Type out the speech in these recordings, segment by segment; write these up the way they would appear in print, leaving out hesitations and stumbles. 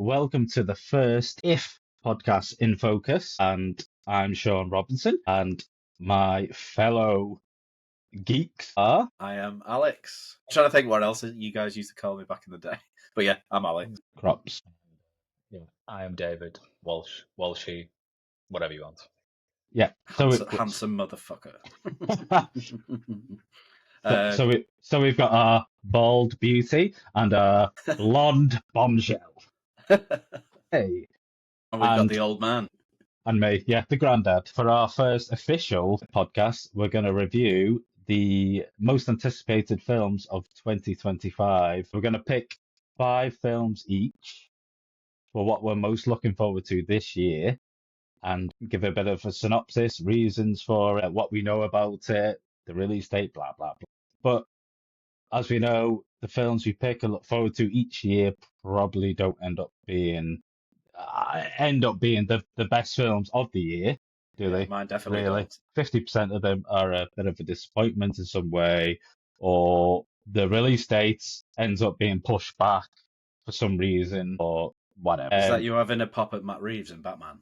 welcome to the first If podcast in focus. And I'm Sean Robinson, and my fellow geeks are. I am Alex. I'm trying to think what else you guys used to call me back in the day. But yeah, I'm Alex. Crops. Yeah, I am David. Walshy, whatever you want. Yeah. Handsome motherfucker. So we've got our bald beauty and our blonde bombshell. Hey. And we've got the old man. And me, yeah, the granddad. For our first official podcast, we're going to review the most anticipated films of 2025. We're going to pick 5 films each for what we're most looking forward to this year and give a bit of a synopsis, reasons for what we know about it, the release date, blah, blah, blah. But as we know, the films we pick and look forward to each year probably don't end up being the best films of the year, do they? Mine definitely really. don't. 50% of them are a bit of a disappointment in some way, or the release date ends up being pushed back for some reason, or whatever. Is that you having a pop at Matt Reeves in Batman?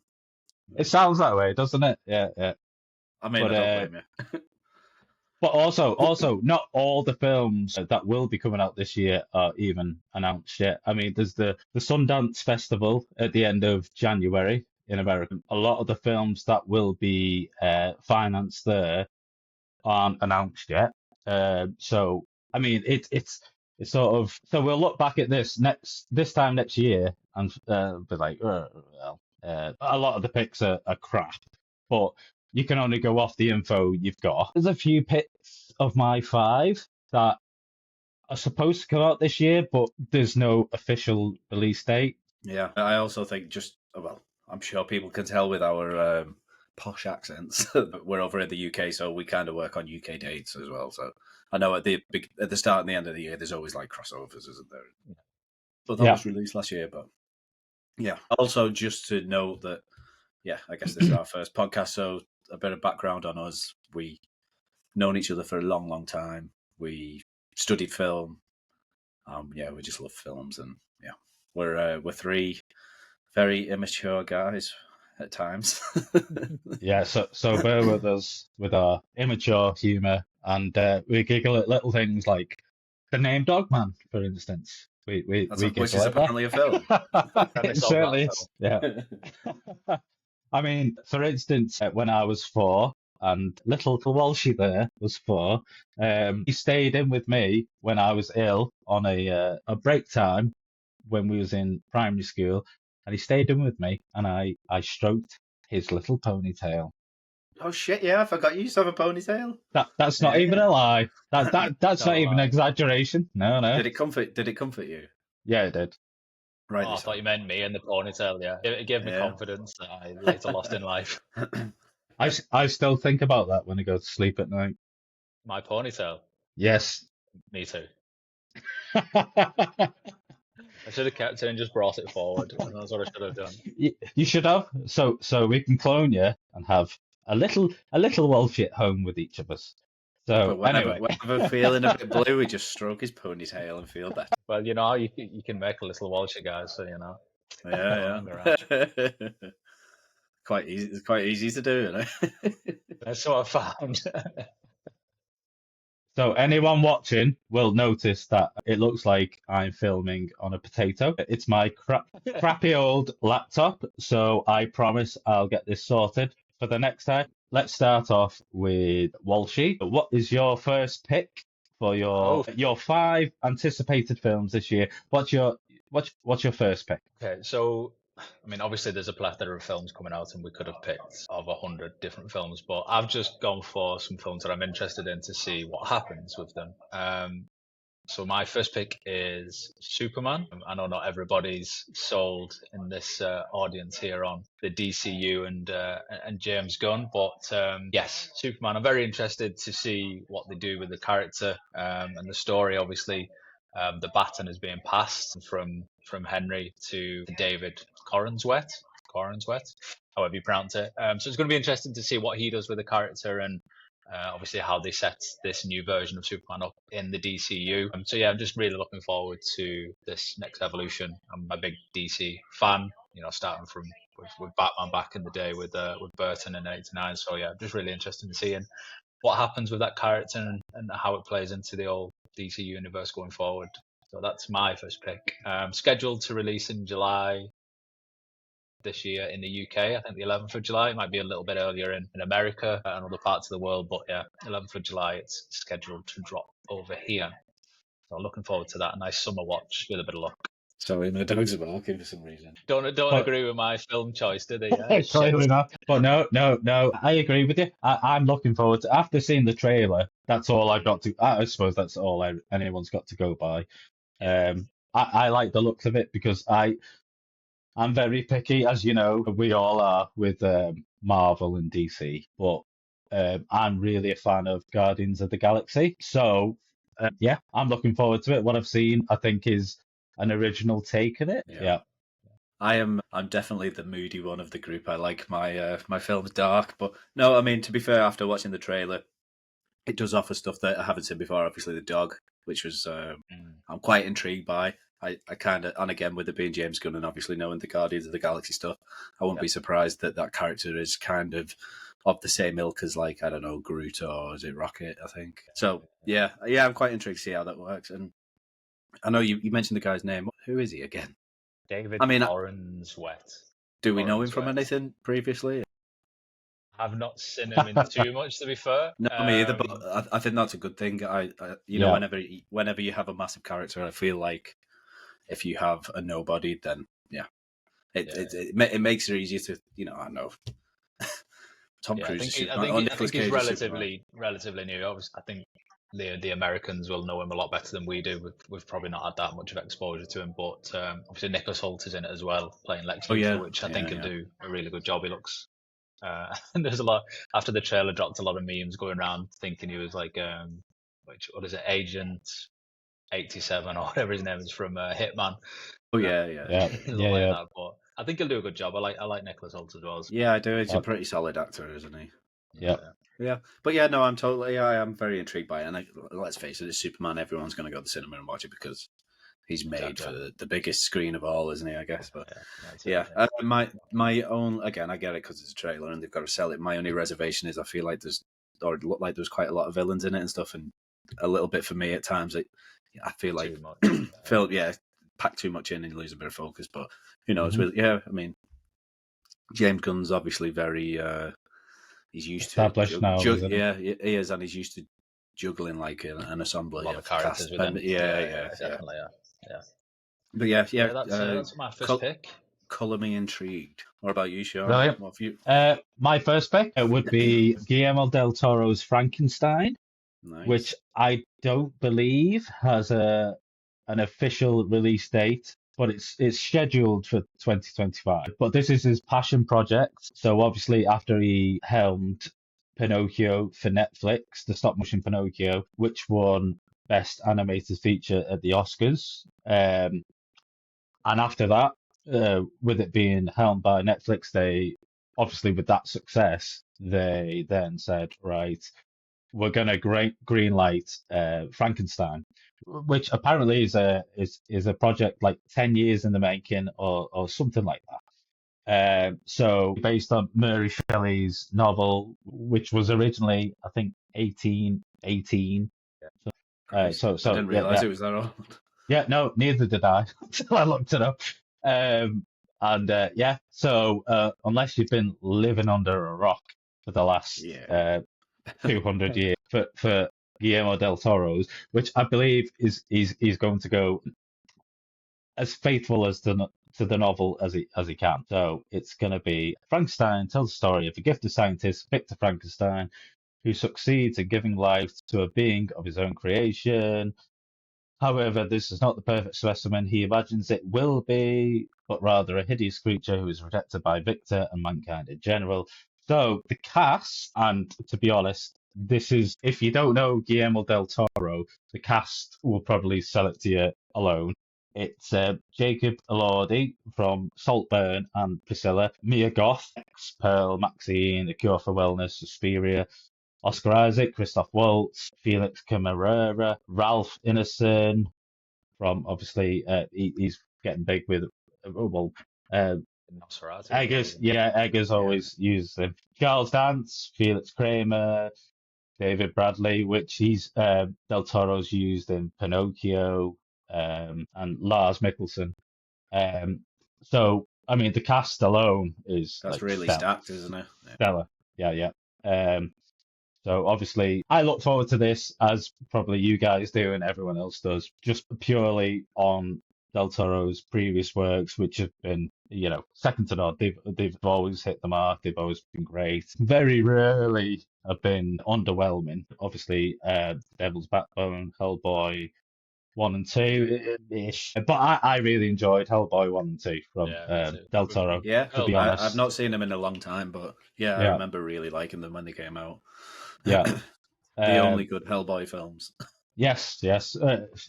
It sounds that way, doesn't it? Yeah. I mean, I don't blame you. But also, not all the films that will be coming out this year are even announced yet. I mean, there's the Sundance Festival at the end of January in America. A lot of the films that will be financed there aren't announced yet. So, I mean, it's sort of. So we'll look back at this time next year and be like, well, a lot of the picks are crap, but you can only go off the info you've got. There's a few picks of my 5 that are supposed to come out this year, but there's no official release date. Yeah, I also think I'm sure people can tell with our posh accents that we're over in the UK, so we kind of work on UK dates as well. So I know at the start and the end of the year, there's always like crossovers, isn't there? Yeah. But that was released last year. But yeah, also just to note that, yeah, I guess this is our first podcast, so a bit of background on us. We've known each other for a long, long time. We studied film. We just love films, and yeah, we're 3 very immature guys at times. Yeah, so bear with us with our immature humour, and we giggle at little things like the name Dogman, for instance. We which is apparently a film. It certainly is. Yeah. I mean, for instance, when I was 4 and little Walshy there was 4, he stayed in with me when I was ill on a break time when we was in primary school, and he stayed in with me, and I stroked his little ponytail. Oh shit! Yeah, I forgot you used to have a ponytail. That's not even a lie. That's not even an exaggeration. No. Did it comfort you? Yeah, it did. Right. I thought you meant me and the ponytail. Yeah, it gave me confidence that I later lost in life. I still think about that when I go to sleep at night. My ponytail. Yes. Me too. I should have kept it and just brought it forward. That's what I should have done. You should have. So we can clone you and have a little Welsh at home with each of us. So whenever we're feeling a bit blue, we just stroke his ponytail and feel better. Well, you know, you can make a little Welsh guy, so you know. Yeah. Quite easy. It's quite easy to do, you know. That's what I found. So anyone watching will notice that it looks like I'm filming on a potato. It's my crappy old laptop, so I promise I'll get this sorted for the next time. Let's start off with Walshy. What is your first pick for your 5 anticipated films this year? What's your first pick? Okay, so I mean, obviously there's a plethora of films coming out, and we could have picked of 100 different films, but I've just gone for some films that I'm interested in to see what happens with them. So my first pick is Superman. I know not everybody's sold in this audience here on the DCU and James Gunn, but yes, Superman. I'm very interested to see what they do with the character and the story. Obviously, the baton is being passed from Henry to David Corenswet, however you pronounce it. So it's going to be interesting to see what he does with the character and obviously how they set this new version of Superman up in the DCU. So yeah, I'm just really looking forward to this next evolution. I'm a big DC fan, starting from with Batman back in the day with Burton in '89. So yeah, just really interested in seeing what happens with that character and how it plays into the old DC universe going forward. So that's my first pick. Scheduled to release in July this year in the UK. I think the 11th of July. It might be a little bit earlier in America and other parts of the world, but yeah, 11th of July it's scheduled to drop over here. So looking forward to that. A nice summer watch with a bit of luck. Sorry, my dogs are barking for some reason. Don't agree with my film choice, do they? Yeah? Clearly not. But no, I agree with you. I'm looking forward to, after seeing the trailer, that's all I've got to, I suppose that's all anyone's got to go by. I like the looks of it because I'm very picky, as you know, we all are with Marvel and DC, but I'm really a fan of Guardians of the Galaxy. So, yeah, I'm looking forward to it. What I've seen, I think, is an original take on it. Yeah. I'm definitely the moody one of the group. I like my films dark, but no, I mean, to be fair, after watching the trailer, it does offer stuff that I haven't seen before. Obviously, the dog, which was I'm quite intrigued by. I kind of, and again, with it being James Gunn and obviously knowing the Guardians of the Galaxy stuff, I wouldn't be surprised that character is kind of the same ilk as, like, I don't know, Groot or is it Rocket, I think. So, yeah, I'm quite intrigued to see how that works. And I know you mentioned the guy's name. Who is he again? David Orenswet. Do we know him from anything previously? I've not seen him in too much, to be fair. No, me either, but I think that's a good thing. Whenever you have a massive character, I feel like if you have a nobody, then it makes it easier to, I don't know. Tom Cruise. I think he's relatively new. Obviously, I think the Americans will know him a lot better than we do. We've probably not had that much of exposure to him, but obviously Nicholas Hoult is in it as well, playing Lex Luthor, which I think he'll do a really good job. He looks. And there's a lot after the trailer dropped, a lot of memes going around thinking he was like, what is it, Agent 87 or whatever his name is from Hitman. Oh that, but I think he'll do a good job. I like Nicholas Hoult as well. Yeah, I do. He's a pretty solid actor, isn't he? Yeah. But yeah, no, I'm very intrigued by it. And let's face it, it's Superman. Everyone's going to go to the cinema and watch it because he's made for the biggest screen of all, isn't he? I guess. But my own, again, I get it because it's a trailer and they've got to sell it. My only reservation is I feel like there's quite a lot of villains in it and stuff, and a little bit for me at times. I feel like pack too much in and lose a bit of focus. But who knows? I mean, James Gunn's obviously very. He's used established now. He is, and he's used to juggling like an ensemble. A lot of characters with him. Definitely. But that's my first pick. Colour me intrigued. What about you, Sean? Brilliant. What have you? My first pick would be Guillermo del Toro's Frankenstein, which I don't believe has an official release date, but it's scheduled for 2025. But this is his passion project. So obviously after he helmed Pinocchio for Netflix, the stop motion Pinocchio, which won Best Animated Feature at the Oscars. And after that, with it being helmed by Netflix, they obviously with that success, they then said, right, we're going to greenlight Frankenstein, which apparently is a project like 10 years in the making or something like that. So based on Mary Shelley's novel, which was originally, I think, 1818. I didn't realise it was that old. Yeah, no, neither did I until I looked it up. So unless you've been living under a rock for the last 200 years for Guillermo del Toro's, which I believe he's going to go as faithful as to the novel as he can. So it's going to be Frankenstein tells the story of a gifted scientist, Victor Frankenstein, who succeeds in giving life to a being of his own creation. However, this is not the perfect specimen he imagines it will be, but rather a hideous creature who is rejected by Victor and mankind in general. So the cast, and to be honest, this is, if you don't know Guillermo del Toro, the cast will probably sell it to you alone. It's Jacob Elordi from Saltburn and Priscilla, Mia Goth, Pearl, Maxine, The Cure for Wellness, Suspiria, Oscar Isaac, Christoph Waltz, Felix Camarera, Ralph Ineson from obviously he's getting big with uh, Nosferatu as well, Eggers. isn't Yeah, Eggers Yeah. always uses him. Charles Dance, Felix Kramer, David Bradley, which he's Del Toro's used in Pinocchio, and Lars Mikkelsen. Um, so I mean, the cast alone is That's like really stacked, isn't it? Yeah. stellar. Yeah, yeah. So obviously, I look forward to this as probably you guys do and everyone else does, just purely on Del Toro's previous works, which have been, second to none. They've always hit the mark. They've always been great. Very rarely have been underwhelming. Obviously, Devil's Backbone, Hellboy 1 and 2 ish, but I really enjoyed Hellboy 1 and 2 from Yeah, me too. Del Toro. Yeah, To be Hellboy. I've honest, not seen them in a long time, but yeah, I yeah, remember really liking them when they came out. yeah. The Um, only good Hellboy films. Yes, yes,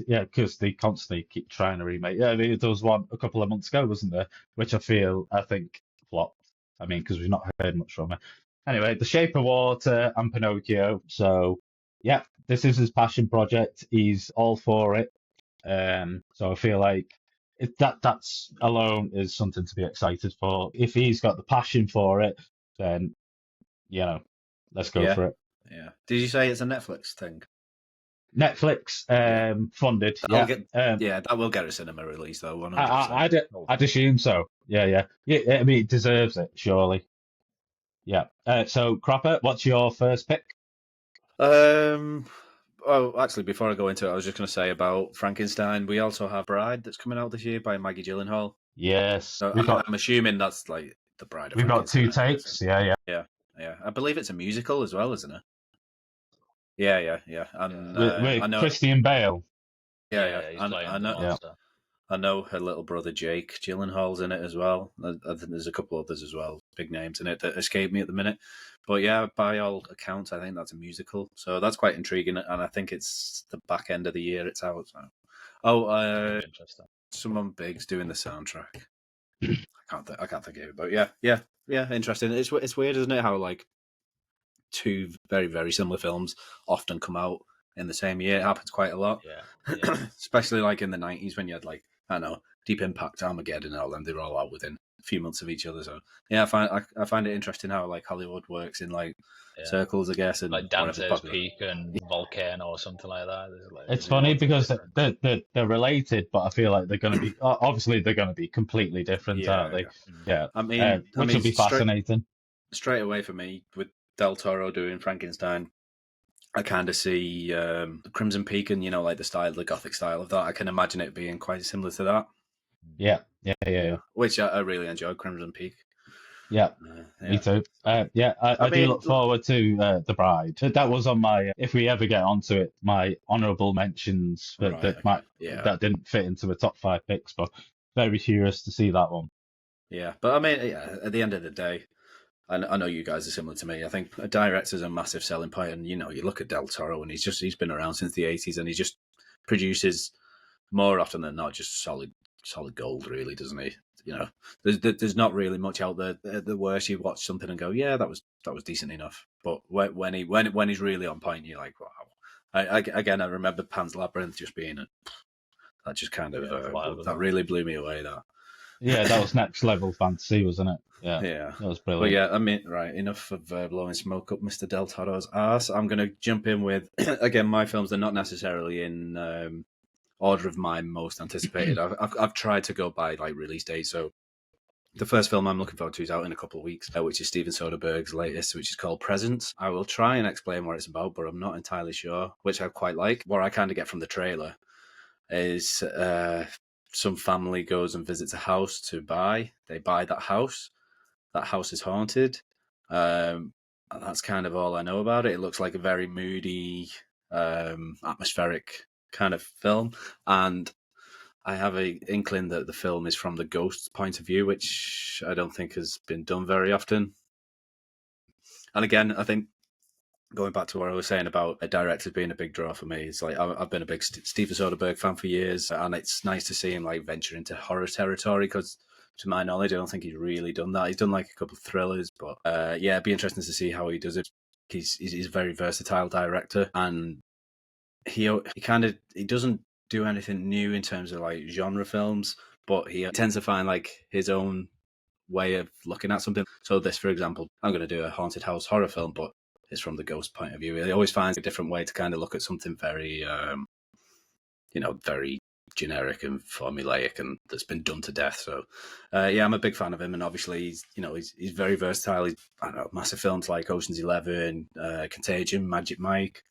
yeah, because they constantly keep trying to remake. Yeah, there was one a couple of months ago, wasn't there? Which I think flopped. I mean, because we've not heard much from it. Anyway, The Shape of Water and Pinocchio. So, yeah, this is his passion project. He's all for it. So I feel like that's alone is something to be excited for. If he's got the passion for it, then let's go Yeah, for it. yeah. Did you say it's a Netflix thing? Netflix Yeah. funded. That'll Yeah. get, yeah, that will get a cinema release though, 100%. I'd assume so. Yeah. I mean, it deserves it, surely. Yeah. So, Cropper, what's your first pick? Oh, actually, before I go into it, I was just going to say about Frankenstein. We also have Bride that's coming out this year by Maggie Gyllenhaal. Yes, So I'm assuming that's like the Bride of we've got Frankenstein. two takes. Yeah. Yeah. I believe it's a musical as well, isn't it? Yeah. And With I know, Christian Bale. yeah. He's playing the Yeah. monster. I know her little brother Jake Gyllenhaal's in it as well. I think there's a couple others as well, big names in it that escape me at the minute. But yeah, by all accounts, I think that's a musical. So that's quite intriguing, and I think it's the back end of the year it's out. So. Oh, Interesting. someone big's doing the soundtrack. I can't think of it, but yeah. Interesting. It's weird, isn't it? How like two very very similar films often come out in the same year. It happens quite a lot. Yeah. Especially like in the 90s when you had like, I don't know, Deep Impact, Armageddon, and all them. They were all out within a few months of each other. So yeah, I find it interesting how like Hollywood works in like circles, I guess, and like Dante's Peak and Volcano or something like that. It's funny because they're related, but I feel like they're going to be obviously they're going to be completely different, aren't they? Yeah. I mean, which will be fascinating. Straight away for me with Del Toro doing Frankenstein. I kind of see Crimson Peak and, like the style, the Gothic style of that. I can imagine it being quite similar to that. Yeah. Which I really enjoyed, Crimson Peak. Yeah, me too. I do look forward to The Bride. That was on my, if we ever get onto it, my honourable mentions that didn't fit into the top 5 picks, but very curious to see that one. Yeah, but I mean, at the end of the day, I know you guys are similar to me. I think a director's a massive selling point, and you look at Del Toro, and he's been around since the 80s, and he just produces more often than not just solid gold, really, doesn't he? There's not really much out there the worst you watch something and go, yeah, that was decent enough. But when he's really on point, you're like, wow. I remember Pan's Labyrinth just being that just kind of that really blew me away. That was next level fantasy, wasn't it? Yeah, that was brilliant. But yeah, I mean, right, enough of blowing smoke up Mr. Del Toro's arse. I'm going to jump in with again my films. They're not necessarily in order of my most anticipated. I've tried to go by like release date. So the first film I'm looking forward to is out in a couple of weeks, which is Steven Soderbergh's latest, which is called Presence. I will try and explain what it's about, but I'm not entirely sure, which I quite like. What I kind of get from the trailer is some family goes and visits a house to buy. They buy that house. That house is haunted. And that's kind of all I know about it. It looks like a very moody, atmospheric kind of film. And I have an inkling that the film is from the ghost's point of view, which I don't think has been done very often. And again, I think going back to what I was saying about a director being a big draw for me, it's like I've been a big Steven Soderbergh fan for years, and it's nice to see him like venture into horror territory because, to my knowledge, I don't think he's really done that. He's done like a couple of thrillers, but it'd be interesting to see how he does it. he's a very versatile director, and he doesn't do anything new in terms of like genre films, but he tends to find like his own way of looking at something. So this, for example, I'm going to do a haunted house horror film, but it's from the ghost point of view. He always finds a different way to kind of look at something very, very generic and formulaic, and that's been done to death. So, I'm a big fan of him, and obviously he's very versatile. He's, I don't know, massive films like Ocean's 11, Contagion, Magic Mike.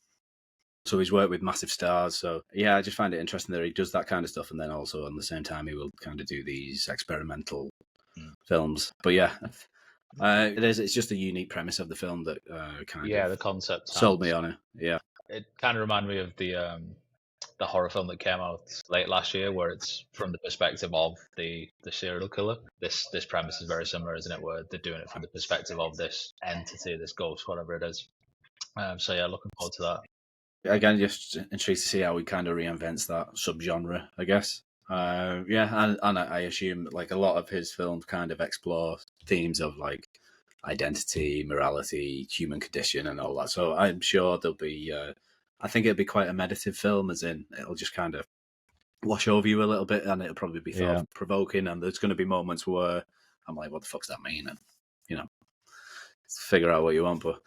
So he's worked with massive stars. So yeah, I just find it interesting that he does that kind of stuff, and then also on the same time he will kind of do these experimental films. But yeah, it's just a unique premise of the film that the concept sold me on it. Yeah, it kind of reminded me of the horror film that came out late last year, where it's from the perspective of the serial killer. This premise is very similar, isn't it? Where they're doing it from the perspective of this entity, this ghost, whatever it is. So yeah, looking forward to that. Again, just intrigued to see how he kind of reinvents that subgenre, I guess. And I assume like a lot of his films kind of explore themes of like identity, morality, human condition, and all that. So I'm sure there'll be. I think it'll be quite a meditative film, as in it'll just kind of wash over you a little bit, and it'll probably be thought provoking. And there's going to be moments where I'm like, "What the fuck's that mean?" And figure out what you want, but.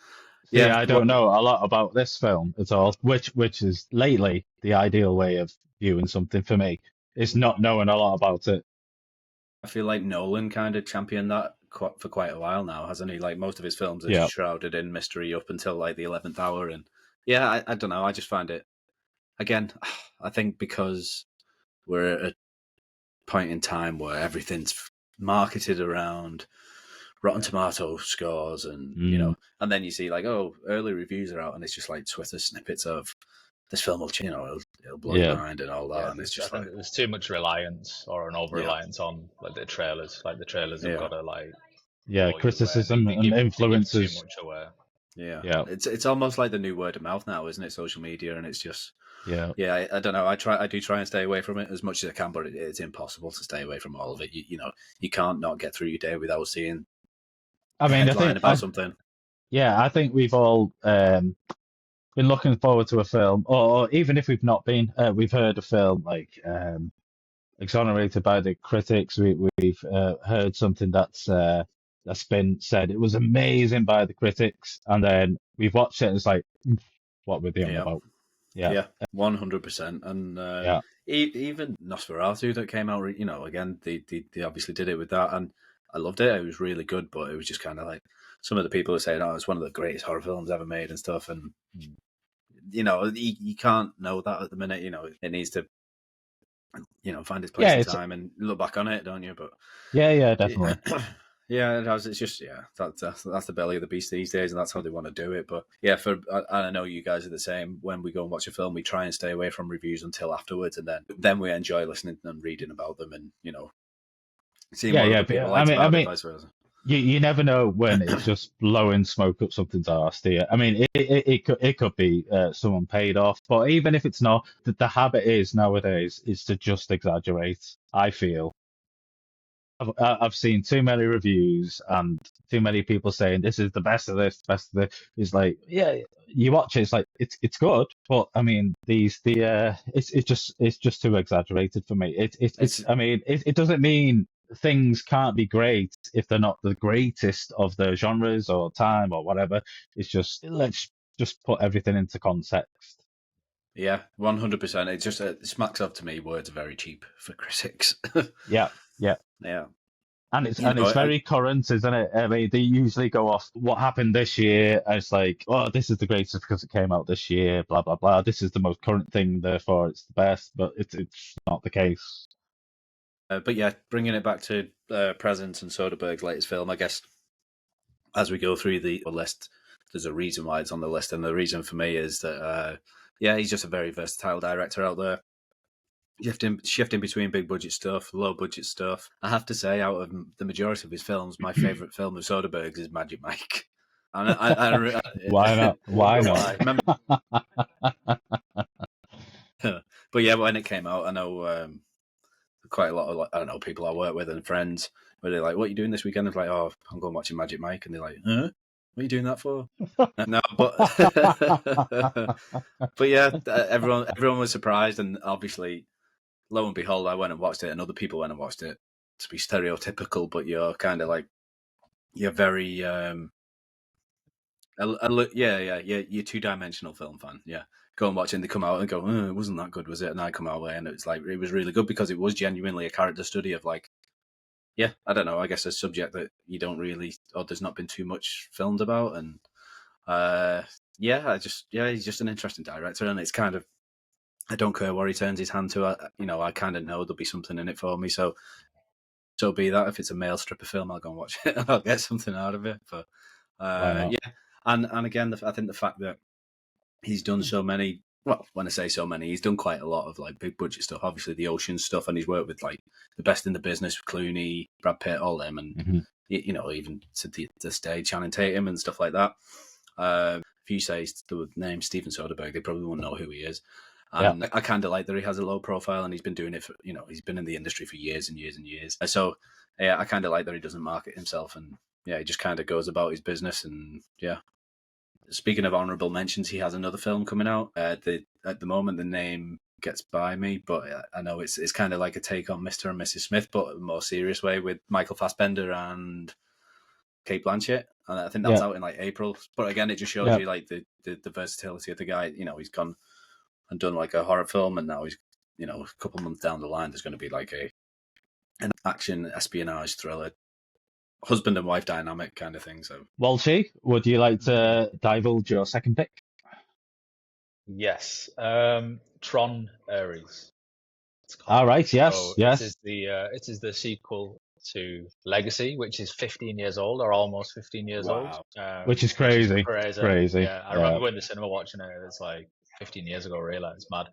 Yeah, I don't know a lot about this film at all, which is lately the ideal way of viewing something for me, is not knowing a lot about it. I feel like Nolan kind of championed that for quite a while now, hasn't he? Like most of his films are shrouded in mystery up until like the 11th hour, and I don't know. I just find it, again, I think because we're at a point in time where everything's marketed around Rotten Tomato scores, and and then you see like, early reviews are out, and it's just like Twitter snippets of this film will, it'll blow your mind and all that, and it's just like there's too much reliance or an over reliance on like the trailers. Like the trailers have got to like criticism and influences. Too much aware. Yeah. It's almost like the new word of mouth now, isn't it? Social media, and it's just I don't know. I do try and stay away from it as much as I can, but it's impossible to stay away from all of it. You can't not get through your day without seeing. I think about something. Yeah, I think we've all been looking forward to a film, or even if we've not been, we've heard a film like exonerated by the critics. We've heard something that's been said it was amazing by the critics, and then we've watched it and it's like, what were they on about? Yeah, 100%. And even Nosferatu that came out, again, they obviously did it with that, and I loved it. It was really good, but it was just kind of like some of the people are saying, it's one of the greatest horror films ever made and stuff. And, you can't know that at the minute. It needs to, find its place in time and look back on it, don't you? But yeah, definitely. It's just, that's the belly of the beast these days, and that's how they want to do it. But I know you guys are the same. When we go and watch a film, we try and stay away from reviews until afterwards, and then we enjoy listening and reading about them, and seeing what other people like about it, vice versa. You never know when it's just blowing smoke up something's arse, do you? I mean, it could be someone paid off, but even if it's not, the habit is nowadays is to just exaggerate. I feel I've seen too many reviews and too many people saying this is the best of this, best of this. It's like, you watch it, it's like it's good, but I mean it's just too exaggerated for me. It doesn't mean things can't be great if they're not the greatest of the genres or time or whatever. It's just, let's just put everything into context. Yeah, 100%. It just smacks up to me. Words are very cheap for critics. Yeah. And it's very current, isn't it? I mean, they usually go off what happened this year. And it's like, this is the greatest because it came out this year. Blah blah blah. This is the most current thing, therefore it's the best. But it's not the case. But yeah, bringing it back to present and Soderbergh's latest film, I guess, as we go through the list, there's a reason why it's on the list. And the reason for me is that, he's just a very versatile director out there. Shifting between big budget stuff, low budget stuff. I have to say, out of the majority of his films, my favourite film of Soderbergh's is Magic Mike. And Why not? Why not? Remember... But yeah, when it came out, I know... quite a lot of people I work with and friends where they're like, what are you doing this weekend? I'm like, I'm going watching Magic Mike. And they're like, huh? What are you doing that for? No, but but yeah, everyone was surprised, and obviously, lo and behold, I went and watched it, and other people went and watched it. To be stereotypical, but you're kind of like you're very you're two-dimensional film fan. Yeah, go and watch it, and they come out and go, oh, it wasn't that good, was it? And I come out away, and it's like it was really good because it was genuinely a character study of like. Yeah, I don't know. I guess a subject that you don't really, or there's not been too much filmed about, and he's just an interesting director, and it's kind of, I don't care where he turns his hand to. I kind of know there'll be something in it for me. So be that. If it's a male stripper film, I'll go and watch it, and I'll get something out of it. But and again, I think the fact that he's done so many. Well, when I say so many, he's done quite a lot of like big budget stuff. Obviously, the Ocean stuff, and he's worked with like the best in the business, Clooney, Brad Pitt, all them, and even to the stage, Channing Tatum, and stuff like that. If you say the name Steven Soderbergh, they probably won't know who he is. And I kind of like that he has a low profile, and he's been doing it for he's been in the industry for years and years and years. So yeah, I kind of like that he doesn't market himself, and he just kind of goes about his business, and Speaking of honourable mentions, he has another film coming out. At the moment, the name gets by me, but I know it's kind of like a take on Mr. and Mrs. Smith, but a more serious way with Michael Fassbender and Cate Blanchett. And I think that's out in like April. But again, it just shows you like the versatility of the guy. He's gone and done like a horror film, and now he's a couple of months down the line, there's going to be like an action espionage thriller. Husband and wife dynamic kind of thing. So, Walshy, would you like to divulge your second pick? Yes, Tron Ares. All right. Yes. So yes. It is the sequel to Legacy, which is 15 years old, or almost 15 years old. Which is crazy. Crazy. Yeah, I remember going to the cinema watching it. It's like 15 years ago, really. It's mad.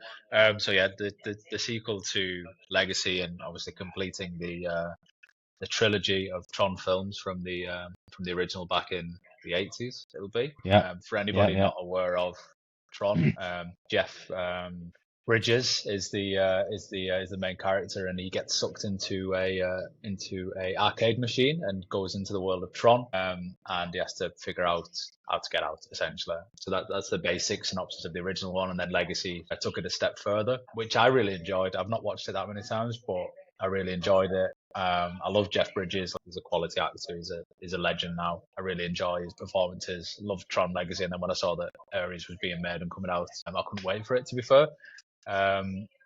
So yeah, the sequel to Legacy, and obviously completing the trilogy of Tron films from the original back in the 80s. It'll be for anybody not aware of Tron. Jeff Bridges is the main character, and he gets sucked into a arcade machine and goes into the world of Tron, and he has to figure out how to get out, essentially. So that's the basic synopsis of the original one, and then Legacy took it a step further, which I really enjoyed. I've not watched it that many times, but I really enjoyed it. I love Jeff Bridges. He's a quality actor. He's a legend now. I really enjoy his performances. Loved Tron Legacy, and then when I saw that Ares was being made and coming out, I couldn't wait for it, to be fair.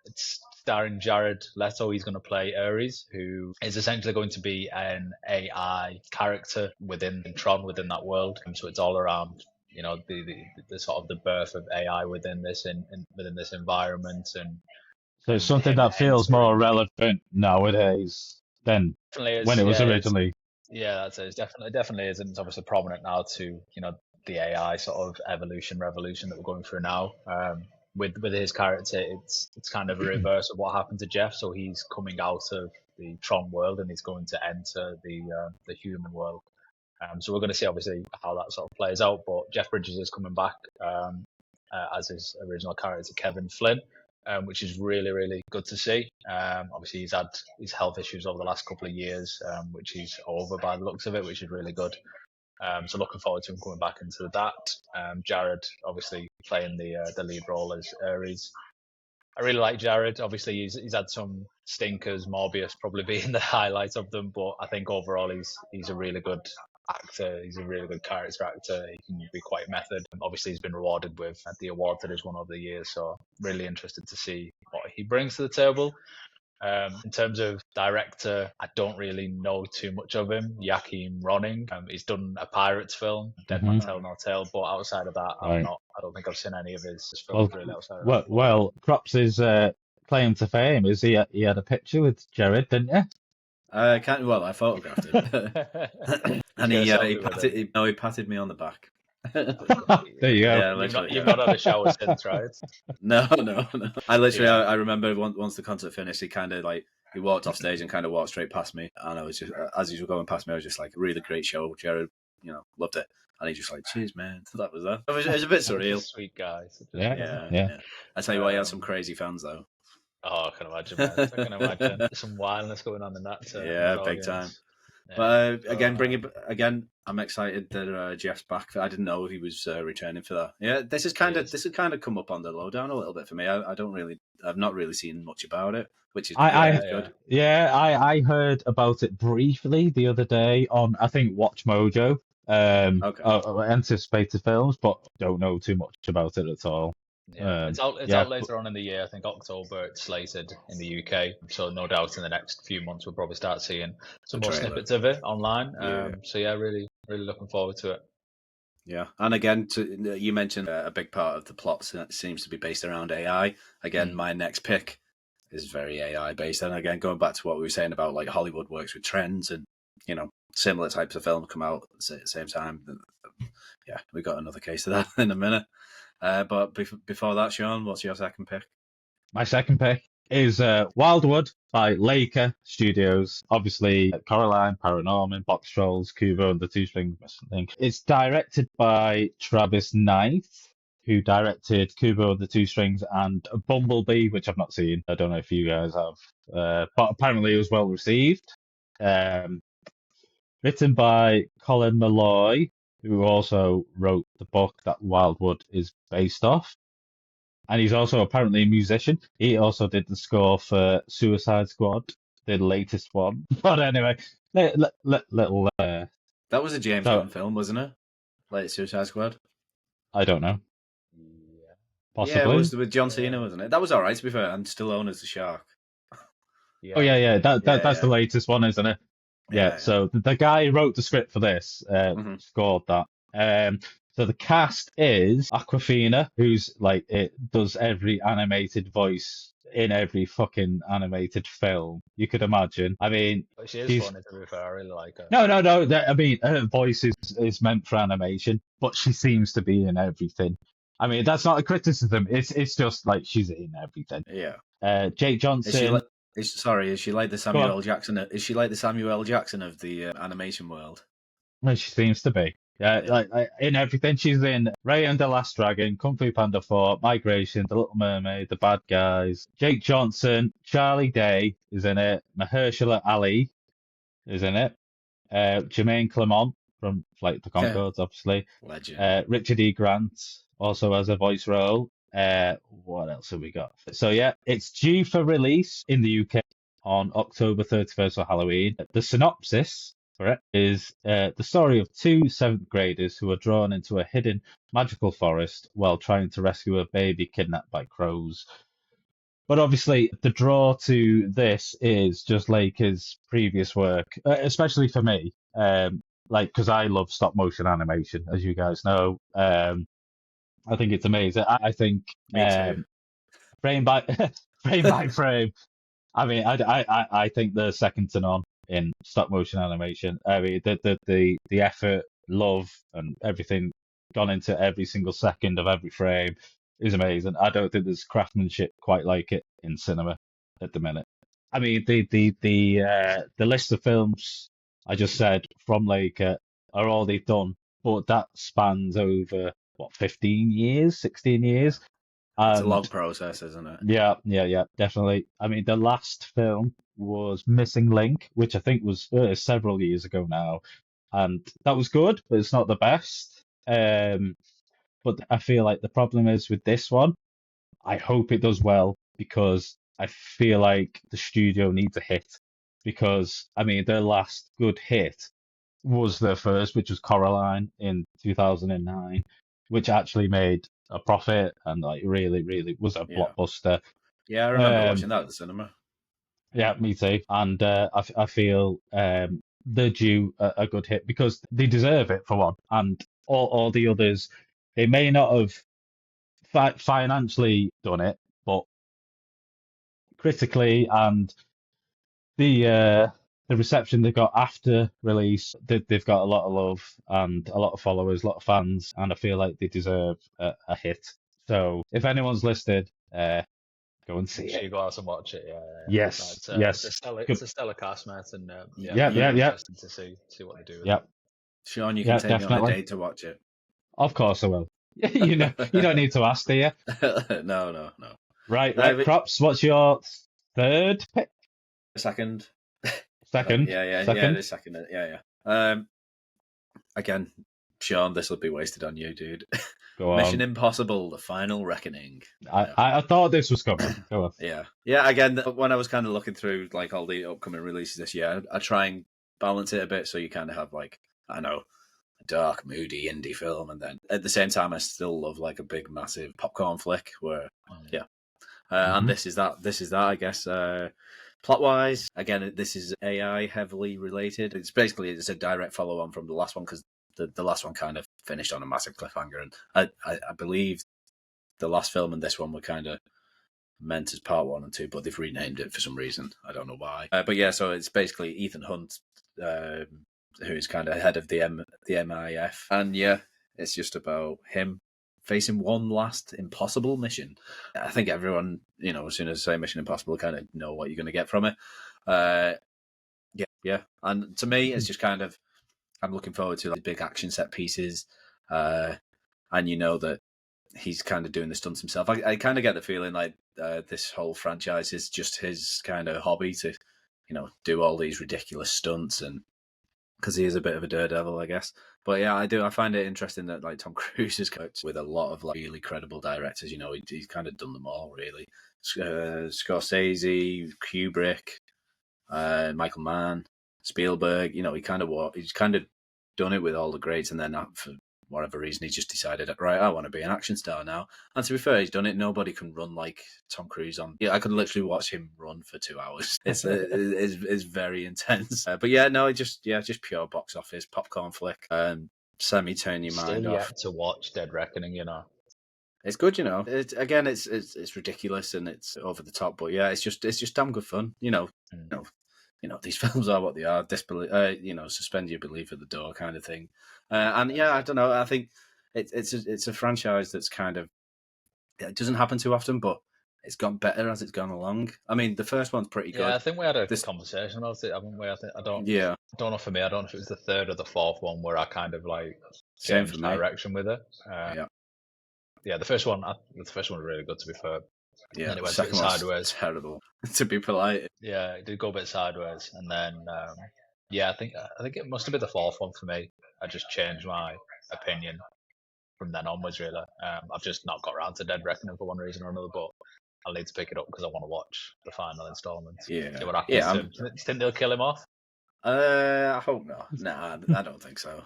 It's starring Jared Leto. He's going to play Ares, who is essentially going to be an AI character within Tron, within that world. So it's all around the sort of the birth of AI within this within this environment, and so it's something that feels more relevant nowadays than when it was originally. That's it. It's definitely is, and it's obviously prominent now to the AI sort of revolution that we're going through now. With his character, it's kind of a reverse of what happened to Jeff. So he's coming out of the Tron world, and he's going to enter the human world. So we're going to see obviously how that sort of plays out. But Jeff Bridges is coming back as his original character, Kevin Flynn. Which is really, really good to see. Obviously, he's had his health issues over the last couple of years, which he's over by the looks of it, which is really good. So looking forward to him coming back into that. Jared, obviously, playing the lead role as Ares. I really like Jared. Obviously, he's had some stinkers, Morbius probably being the highlight of them, but I think overall he's a really good actor. He's a really good character actor. He can be quite method. Obviously, he's been rewarded with the award that he's won over the years, so really interested to see what he brings to the table. In terms of director, I don't really know too much of him. Joachim Ronning. He's done a Pirates film, Dead Man Tell No Tale, but outside of that, I don't think I've seen any of his films really outside of that. Well, Crops' claim to fame is he had a picture with Jared, didn't you? I photographed him. And he patted me on the back. There you go. Yeah, you've not had a shower since, right? No. I literally, I remember once the concert finished, he walked off stage and kind of walked straight past me, and I was just, as he was going past me, I was just like, really great show, Jared. Loved it. And he just like, cheers, man. So that was that. It was a bit surreal. Sweet guy. Yeah. I tell you what, he had some crazy fans though. Oh, I can imagine, man. I can imagine. There's some wildness going on in that. Big time. But again, I'm excited that Jeff's back. I didn't know he was returning for that. Yeah, this has kind of come up on the lowdown a little bit for me. I've not really seen much about it, which is good. I heard about it briefly the other day on, I think, Watch Mojo. Anticipated films, but don't know too much about it at all. Yeah, it's out later on in the year. I think October it's slated in the UK. So no doubt in the next few months we'll probably start seeing some more snippets of it online. So yeah, really, really looking forward to it. Yeah, and again, you mentioned a big part of the plot seems to be based around AI. Again, my next pick is very AI based, and again, going back to what we were saying about like Hollywood works with trends, and similar types of films come out at the same time. Yeah, we got another case of that in a minute. But before that, Sean, what's your second pick? My second pick is Wildwood by Leica Studios. Obviously, Coraline, Paranorman, Box Trolls, Kubo and the Two Strings Missing Link. It's directed by Travis Knight, who directed Kubo and the Two Strings and Bumblebee, which I've not seen. I don't know if you guys have. But apparently it was well received. Written by Colin Malloy, who also wrote the book that Wildwood is based off. And he's also apparently a musician. He also did the score for Suicide Squad, the latest one. But anyway, little... that was a James Gunn film, wasn't it? Like Suicide Squad? I don't know. Yeah. Possibly. Yeah, it was with John Cena, wasn't it? That was all right, to be fair, and Stallone as the shark. Yeah. That's the latest one, isn't it? Yeah. So the guy who wrote the script for this scored that. So the cast is Awkwafina, who's like does every animated voice in every fucking animated film you could imagine. I mean, she is funny, to be fair. I really like her. No. I mean, her voice is meant for animation, but she seems to be in everything. I mean, that's not a criticism. It's just like she's in everything. Yeah. Jake Johnson. Is she like the Samuel L. Jackson? Is she like the Samuel L. Jackson of the animation world? Well, she seems to be. Yeah, like in everything. She's in Ray and the Last Dragon, Kung Fu Panda 4, Migration, The Little Mermaid, The Bad Guys. Jake Johnson, Charlie Day is in it. Mahershala Ali is in it. Jermaine Clement from Flight of the Conchords, obviously. Legend. Richard E. Grant also has a voice role. What else have we got? So yeah, it's due for release in the UK on October 31st for Halloween. The synopsis for it is the story of two seventh graders who are drawn into a hidden magical forest while trying to rescue a baby kidnapped by crows. But obviously, the draw to this is just like his previous work, especially for me, because I love stop motion animation, as you guys know. I think it's amazing. I think frame by frame. I mean, I think they're second to none in stop motion animation. I mean, the effort, love, and everything gone into every single second of every frame is amazing. I don't think there's craftsmanship quite like it in cinema at the minute. I mean, the list of films I just said from Leica are all they've done, but that spans over 15 years, 16 years. It's a long process, isn't it? Yeah, definitely. I mean, the last film was Missing Link, which I think was several years ago now, and that was good, but it's not the best. But I feel like the problem is with this one, I hope it does well because I feel like the studio needs a hit. Because, I mean, their last good hit was their first, which was Coraline in 2009, which actually made a profit and like really was a blockbuster. Yeah, I remember watching that at the cinema. Yeah, me too. And I feel they're due a good hit because they deserve it for one. And all the others, they may not have financially done it, but critically and the reception they got after release, they've got a lot of love and a lot of followers, a lot of fans, and I feel like they deserve a hit. So if anyone's listed, go and see it. You go out and watch it. Yeah. Yes, yes. It's a stellar cast, mate, and yeah. Interesting to see what they do with it. Sean, you can take me on a date to watch it. Of course I will. you don't need to ask, do you? No. Right, Props. What's your third pick? Second. Second. Yeah. The second. Yeah. Again, Sean, this will be wasted on you, dude. Go on. Mission Impossible: The Final Reckoning. I thought this was coming. Go on. Yeah. Again, when I was kind of looking through like all the upcoming releases this year, I try and balance it a bit so you kind of have like, I know, a dark, moody indie film, and then at the same time, I still love like a big, massive popcorn flick. And this is that. I guess. Plot wise, again, this is AI heavily related. It's a direct follow on from the last one, because the last one kind of finished on a massive cliffhanger, and I believe the last film and this one were kind of meant as part 1 and 2, but they've renamed it for some reason. I don't know why. But yeah, so it's basically Ethan Hunt, who's kind of head of the MIF, and yeah, it's just about him facing one last impossible mission. I think everyone, as soon as I say Mission Impossible, kind of know what you're going to get from it. Yeah. And to me, it's just kind of, I'm looking forward to like big action set pieces, and that he's kind of doing the stunts himself. I kind of get the feeling like this whole franchise is just his kind of hobby to, do all these ridiculous stunts, and because he is a bit of a daredevil, I guess. But yeah, I find it interesting that like Tom Cruise has worked with a lot of like really credible directors. He's kind of done them all really. Scorsese, Kubrick, Michael Mann, Spielberg. He's kind of done it with all the greats, and then for whatever reason, he just decided, right, I want to be an action star now. And to be fair, he's done it. Nobody can run like Tom Cruise on. Yeah, I could literally watch him run for 2 hours. It's very intense. But yeah, no, just pure box office popcorn flick. Semi turn your mind off. Yet to watch Dead Reckoning, It's good, It's ridiculous and it's over the top, but yeah, it's just damn good fun. These films are what they are. Suspend your belief at the door, kind of thing. And yeah, I don't know. I think it's a franchise that's kind of, it doesn't happen too often, but it's gone better as it's gone along. I mean, the first one's pretty good. Yeah, I think we had a conversation about it, haven't we? I don't know for me. I don't know if it was the third or the fourth one where I kind of like changed direction with it. Yeah, the first one was really good, to be fair. Yeah, and it went the a bit second one's sideways. Terrible, to be polite. Yeah, it did go a bit sideways, and then I think it must have been the fourth one for me. I just changed my opinion from then onwards. Really, I've just not got around to Dead Reckoning for one reason or another, but I'll need to pick it up because I want to watch the final installment. Yeah, see what happens to him. Do you think they'll kill him off? I hope not. Nah, I don't think so.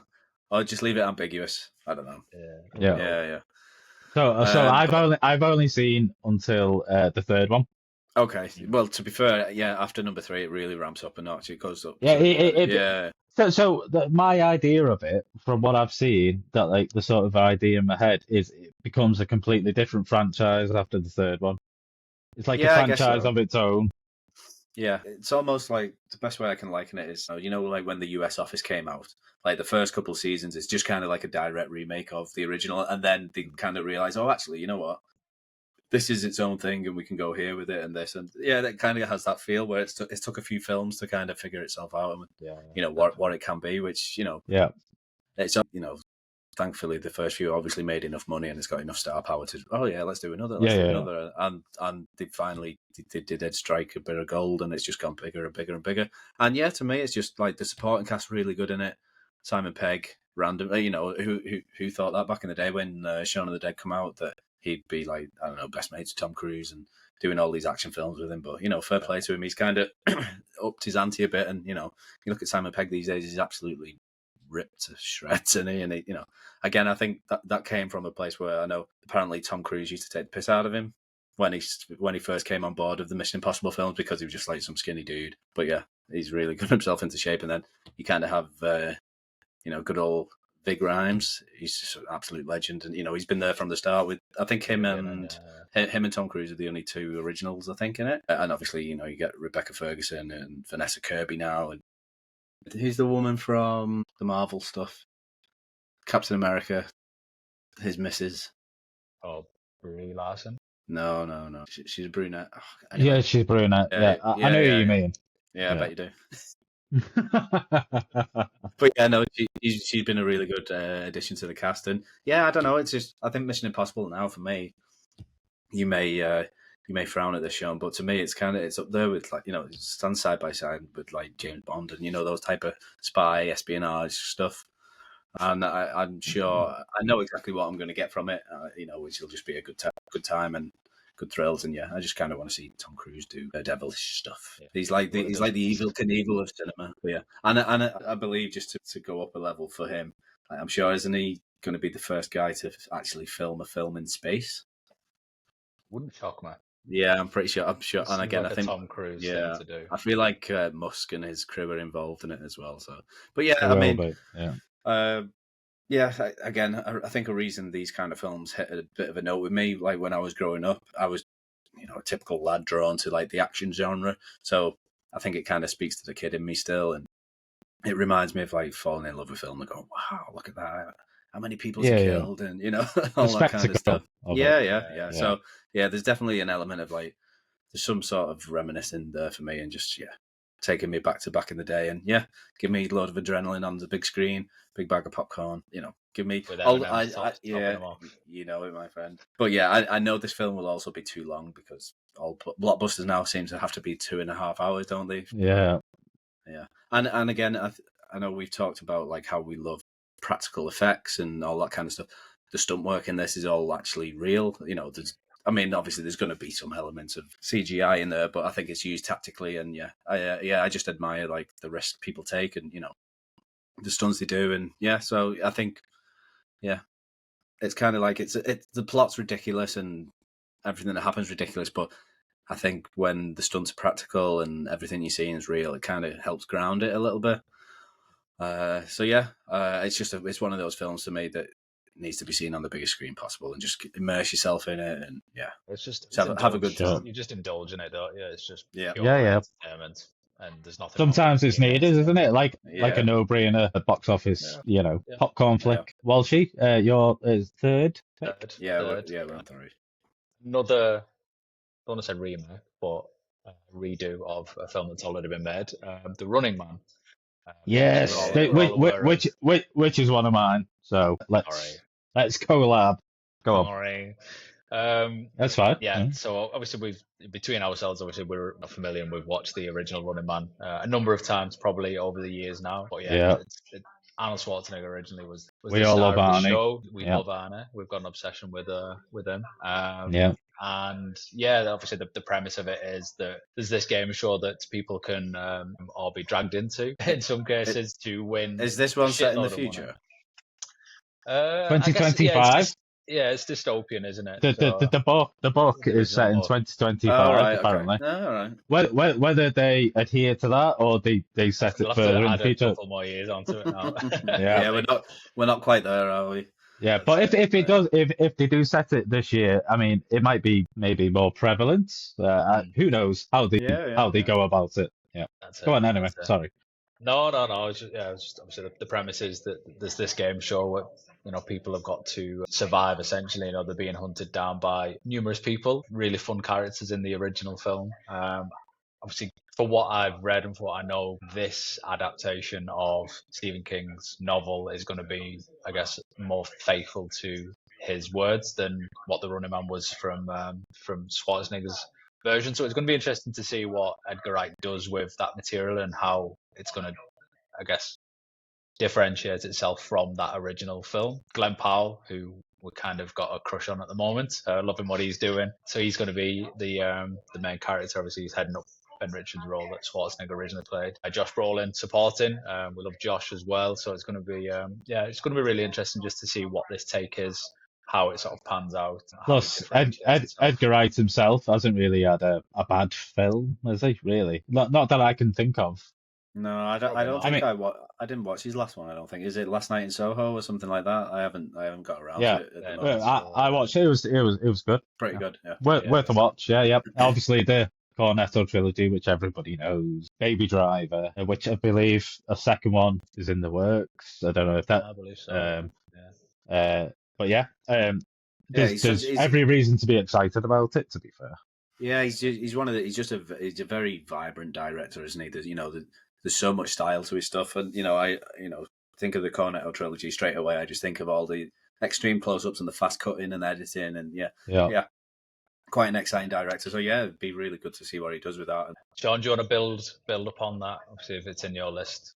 I'll just leave it ambiguous. I don't know. Yeah. So I've only seen until the third one. Okay. Well, to be fair, yeah, after number 3, it really ramps up a notch. It goes up. Yeah. So my idea of it, from what I've seen, that like the sort of idea in my head is it becomes a completely different franchise after the third one. It's like a franchise of its own. Yeah, it's almost like, the best way I can liken it is, like when the US Office came out, like the first couple of seasons, it's just kind of like a direct remake of the original, and then they kind of realize, oh, actually, you know what? This is its own thing, and we can go here with it and this, and yeah, that kind of has that feel where it took a few films to kind of figure itself out, and what it can be, which it's thankfully the first few obviously made enough money and it's got enough star power to, let's do another, another, and they finally they did strike a bit of gold, and it's just gone bigger and bigger and bigger. And yeah, to me, it's just like the supporting cast really good in it. Simon Pegg, random, who thought that back in the day when Shaun of the Dead come out, that he'd be like, I don't know, best mates with Tom Cruise and doing all these action films with him. But fair play to him, he's kind of upped his ante a bit, and you look at Simon Pegg these days, he's absolutely ripped to shreds, and again, I think that came from a place where I know apparently Tom Cruise used to take the piss out of him when he first came on board of the Mission Impossible films, because he was just like some skinny dude. But yeah, he's really got himself into shape, and then you kind of have good old Vig Rhymes. He's just an absolute legend, and he's been there from the start with, I think him and Tom Cruise are the only 2 originals, I think, in it. And obviously you get Rebecca Ferguson and Vanessa Kirby now, and who's the woman from the Marvel stuff? Captain America, his missus. Oh, Brie Larson? No. She's a brunette. Oh, anyway. Yeah, she's brunette. I know who you mean. Yeah, I bet you do. But yeah, no, she's been a really good addition to the cast. And yeah, I don't know. It's just, I think Mission Impossible now, for me, you may you may frown at this, Sean, but to me, it's up there with, like, you know, it stands side by side with like James Bond and, you know, those type of spy espionage stuff. And I'm sure I know exactly what I'm going to get from it, you know, which will just be a good time and good thrills. And yeah, I just kind of want to see Tom Cruise do devilish stuff. Yeah. He's like the evil Knievel of cinema. But yeah, and I believe, just to go up a level for him, I'm sure, isn't he going to be the first guy to actually film a film in space? Wouldn't shock me. Yeah, I'm pretty sure. And again, like I think Tom Cruise yeah, thing to do. I feel like Musk and his crew are involved in it as well. So, but yeah, I mean, yeah. Again, I think a reason these kind of films hit a bit of a note with me, like when I was growing up, I was, you know, a typical lad drawn to like the action genre. So I think it kind of speaks to the kid in me still, and it reminds me of like falling in love with film and going, wow, look at that. How many people he killed, and, you know, all that kind of stuff. Yeah. So yeah, there's definitely an element of like, there's some sort of reminiscing there for me, and just taking me back in the day, and give me a load of adrenaline on the big screen, big bag of popcorn, you know, give me you know it, my friend. But yeah, I know this film will also be too long, because all blockbusters now seem to have to be 2.5 hours, don't they? Yeah. And again, I know we've talked about like how we love practical effects and all that kind of stuff. The stunt work in this is all actually real. You know, obviously there's going to be some elements of CGI in there, but I think it's used tactically. And I just admire like the risk people take, and, you know, the stunts they do. And so I think, it's kind of like the plot's ridiculous and everything that happens ridiculous, but I think when the stunts are practical and everything you see is real, it kind of helps ground it a little bit. It's one of those films to me that needs to be seen on the biggest screen possible, and just immerse yourself in it, and it's just have a good time. You just indulge in it, don't you? It's just yeah. entertainment, and there's nothing. Sometimes it's needed, isn't it? Like a no-brainer at box office, you know, popcorn flick. Walshy, your third. Third. We're on three. Another, I don't want to say remake, but a redo of a film that's already been made, The Running Man. Yes, which is one of mine. So let's collab. Go on. That's fine. Yeah. So obviously between ourselves, we're familiar, and we've watched the original Running Man a number of times, probably over the years now. But Arnold Schwarzenegger originally was we the all star love of the Arnie. show. We love Arnie. We've got an obsession with him. And obviously the premise of it is that there's this game show that people can all be dragged into in some cases to win. Is this one set in the future? 2025. It's dystopian, isn't it? The book is set in 2025, apparently. Okay. All right. Whether they adhere to that or they set it further in the future. A couple more years onto it now. We're not quite there, are we? Yeah, but if they do set it this year, I mean, it might be maybe more prevalent. Who knows how they go about it? Yeah. Go on anyway. Sorry. No. It's just obviously the premise is that there's this game show where, you know, people have got to survive, essentially. You know, they're being hunted down by numerous people. Really fun characters in the original film. Obviously, for what I've read and for what I know, this adaptation of Stephen King's novel is going to be, I guess, more faithful to his words than what The Running Man was from Schwarzenegger's version. So it's going to be interesting to see what Edgar Wright does with that material and how it's going to, I guess, differentiate itself from that original film. Glenn Powell, who we kind of got a crush on at the moment, loving what he's doing. So he's going to be the main character. Obviously, he's heading up Ben Richards' role that Schwarzenegger originally played. Josh Brolin supporting. We love Josh as well. So it's going to be, it's going to be really interesting just to see what this take is, how it sort of pans out. Plus, Edgar Wright himself hasn't really had a bad film, has he? Really, not that I can think of. No, I didn't watch his last one. I don't think. Is it Last Night in Soho or something like that? I haven't got around to it. At the moment. I watched it. It was good. Pretty good. Yeah. Worth a watch. Yeah. Obviously the Cornetto trilogy, which everybody knows. Baby Driver, which I believe a second one is in the works. I don't know if that. I believe so. But there's every reason to be excited about it. To be fair. Yeah, he's a very vibrant director, isn't he? There's so much style to his stuff, and I think of the Cornetto trilogy straight away. I just think of all the extreme close-ups and the fast cutting and editing, and yeah. quite an exciting director. So yeah, it'd be really good to see what he does with that. Sean, do you want to build upon that? Obviously, if it's in your list.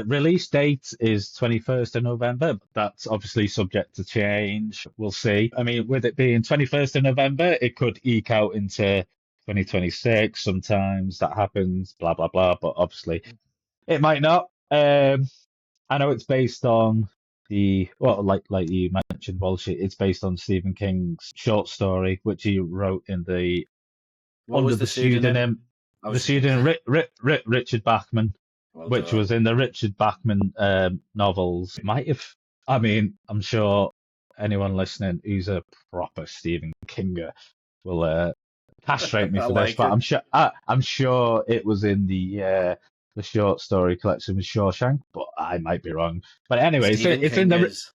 Release date is 21st of November. But that's obviously subject to change. We'll see. I mean, with it being 21st of November, it could eke out into 2026. Sometimes that happens, blah, blah, blah. But obviously, it might not. I know it's based on like you mentioned, Walsh, it's based on Stephen King's short story, which he wrote What under was the pseudonym, Richard Bachman, Well which done. was in the Richard Bachman novels. Might have, I mean, I'm sure anyone listening who's a proper Stephen Kinger will castrate me I for this, like but it. I'm sure it was in the short story collection with Shawshank, but I might be wrong. But anyway, Stephen it's in the Kingers.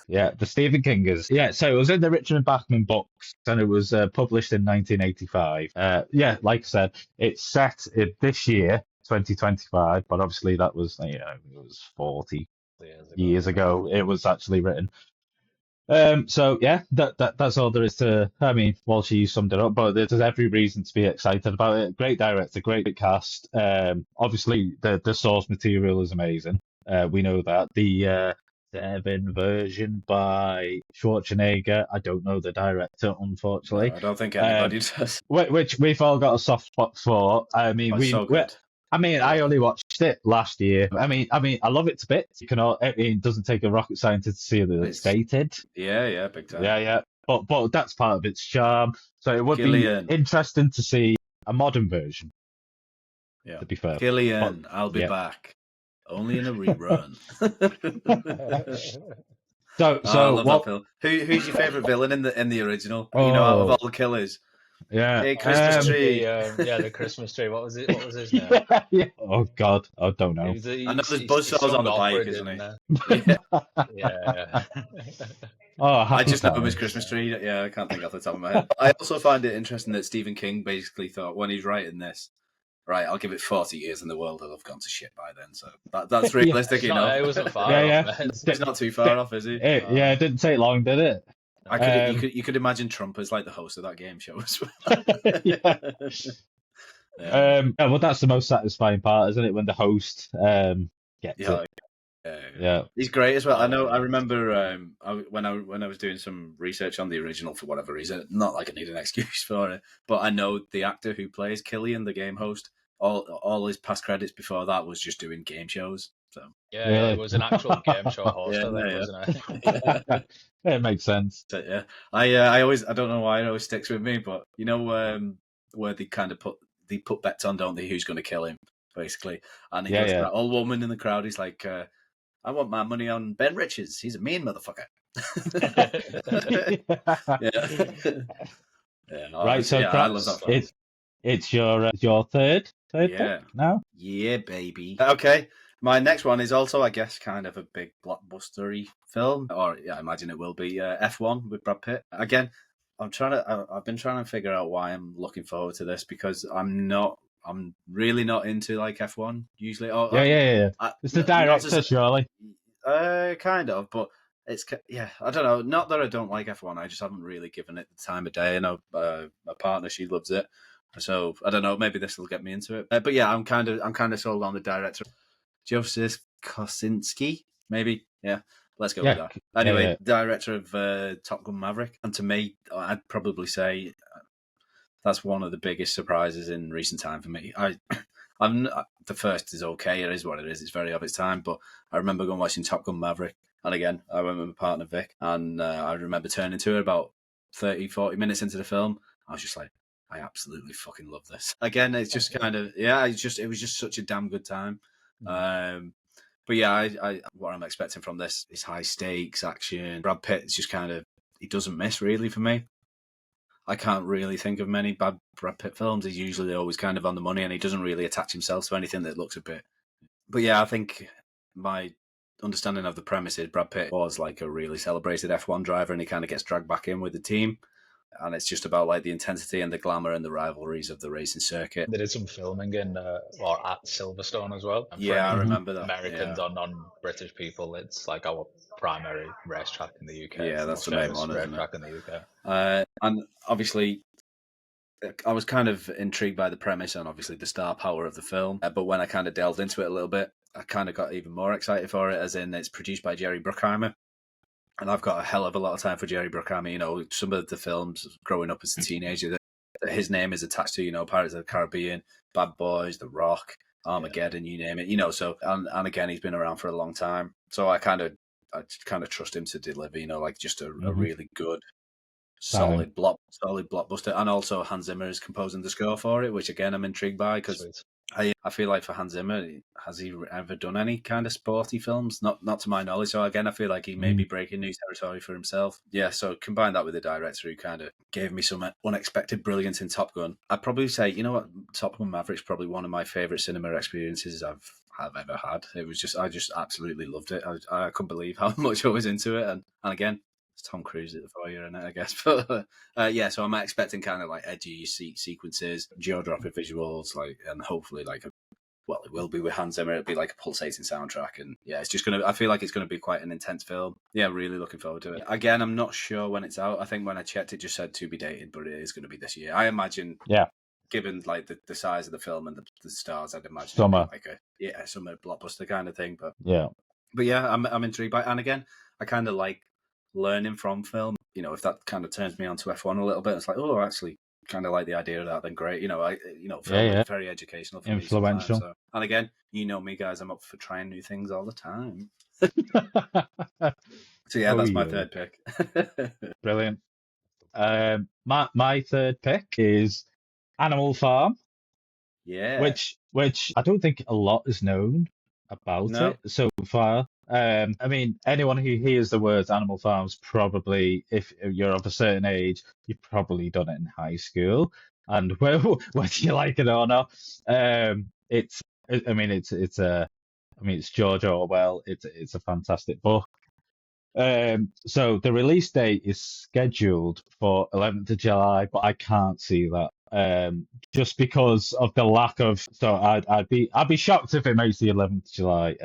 the Stephen Kingers. Yeah, so it was in the Richard Bachman books, and it was published in 1985. Yeah, like I said, it's set in this year, 2025, but obviously that was it was 40 years ago. It was actually written. So yeah, that's all there is to. I mean, Walsh, you summed it up, but there's every reason to be excited about it. Great director, great cast. Obviously the source material is amazing. We know that the Seven version by Schwarzenegger. I don't know the director, unfortunately. No, I don't think anybody does. Which we've all got a soft spot for. I mean, Oh, it's so good. I only watched it last year. I mean, I love it to bits. You can all, I mean, it doesn't take a rocket scientist to see that it's dated. Yeah, big time. Yeah. But that's part of its charm. So it would Gillian. be interesting to see a modern version. Yeah. To be fair. Gillian, I'll be back. Only in a rerun. So I love that film. Who's your favourite villain in the original? You know, out of all the killers. Yeah. Hey, Christmas tree. The Christmas tree. What was it? What was his name? Yeah. Oh God, I don't know. I know there's buzzsaws on the bike, isn't he? Yeah. I just know him as Christmas tree. Yeah, I can't think off the top of my head. I also find it interesting that Stephen King basically thought when he's writing this, right, I'll give it 40 years and the world will have gone to shit by then. So that's realistic enough. It wasn't far off. It's not too far off, is he? It didn't take long, did it? You could imagine Trump as like the host of that game show as well. Well, that's the most satisfying part, isn't it? When the host gets it. Yeah, he's great as well. I remember when I was doing some research on the original for whatever reason, not like I need an excuse for it, but I know the actor who plays Killian, the game host. All his past credits before that was just doing game shows. So yeah, it was an actual game show host, wasn't it? It makes sense. So, yeah, I don't know why it always sticks with me, but you know where they kind of put bets on, don't they? Who's going to kill him, basically? And he goes to that old woman in the crowd. He's like, I want my money on Ben Richards. He's a mean motherfucker. Right. So I love that film. It's your third pick now? Yeah, baby. Okay. My next one is also, I guess, kind of a big blockbustery film, or I imagine it will be F1 with Brad Pitt. Again, I've been trying to figure out why I'm looking forward to this because I'm really not into like F1 usually. It's the director, surely. Kind of, but it's I don't know. Not that I don't like F1, I just haven't really given it the time of day. I know my partner, she loves it. So I don't know. Maybe this will get me into it. But yeah, I'm kind of sold on the director, Joseph Kosinski. Maybe, yeah. Let's go with that. Anyway, director of Top Gun Maverick, and to me, I'd probably say that's one of the biggest surprises in recent time for me. I'm the first is okay. It is what it is. It's very of its time. But I remember going watching Top Gun Maverick, and again, I went with my partner Vic, and I remember turning to her about 30, 40 minutes into the film. I was just like, I absolutely fucking love this. Again, it's just kind of it was just such a damn good time. But yeah, I what I'm expecting from this is high stakes action. Brad Pitt is just kind of he doesn't miss really for me. I can't really think of many bad Brad Pitt films. He's usually always kind of on the money, and he doesn't really attach himself to anything that looks a bit. But yeah, I think my understanding of the premise is Brad Pitt was like a really celebrated F1 driver, and he kind of gets dragged back in with the team. And it's just about like the intensity and the glamour and the rivalries of the racing circuit. They did some filming in or at Silverstone as well. And I remember that. Americans or non-British people, it's like our primary racetrack in the UK. Yeah, that's the main one, isn't it? In the UK. And obviously, I was kind of intrigued by the premise and obviously the star power of the film. But when I kind of delved into it a little bit, I kind of got even more excited for it, as in it's produced by Jerry Bruckheimer. And I've got a hell of a lot of time for Jerry Bruckheimer. You know, some of the films growing up as a teenager that his name is attached to, you know, Pirates of the Caribbean, Bad Boys, The Rock, Armageddon, you name it. You know, so and again, he's been around for a long time. So I kind of trust him to deliver, you know, like just a really good, solid blockbuster. And also Hans Zimmer is composing the score for it, which again I'm intrigued by, because I feel like for Hans Zimmer, has he ever done any kind of sporty films? Not to my knowledge. So again, I feel like he may be breaking new territory for himself. Yeah, so combine that with the director who kind of gave me some unexpected brilliance in Top Gun. I'd probably say, you know what, Top Gun Maverick's probably one of my favourite cinema experiences I've ever had. It was I just absolutely loved it. I couldn't believe how much I was into it. And again, it's Tom Cruise for you, I guess. But yeah, so I'm expecting kind of like edgy sequences, jaw-dropping visuals, like, and hopefully like it will be with Hans Zimmer. It'll be like a pulsating soundtrack, and yeah, it's just I feel like it's gonna be quite an intense film. Yeah, really looking forward to it. Again, I'm not sure when it's out. I think when I checked, it just said to be dated, but it is going to be this year. I imagine. Yeah. Given like the size of the film and the stars, I'd imagine Summer, like a summer blockbuster kind of thing. But yeah, I'm intrigued by it. And again, I kind of like learning from film. You know, if that kind of turns me on to F1 a little bit, it's like, oh, actually, kind of like the idea of that. Then great. You know, film is very educational, for influential. Me, so. And again, you know me, guys, I'm up for trying new things all the time. So yeah, that's my third pick. Brilliant. My third pick is Animal Farm. Yeah. Which I don't think a lot is known about it so far. I mean, anyone who hears the words Animal Farms, probably, if you're of a certain age, you've probably done it in high school. And whether you like it or not, it's George Orwell. It's a fantastic book. So the release date is scheduled for 11th of July, but I can't see that. Just because of the lack of. So I'd be shocked if it makes the 11th of July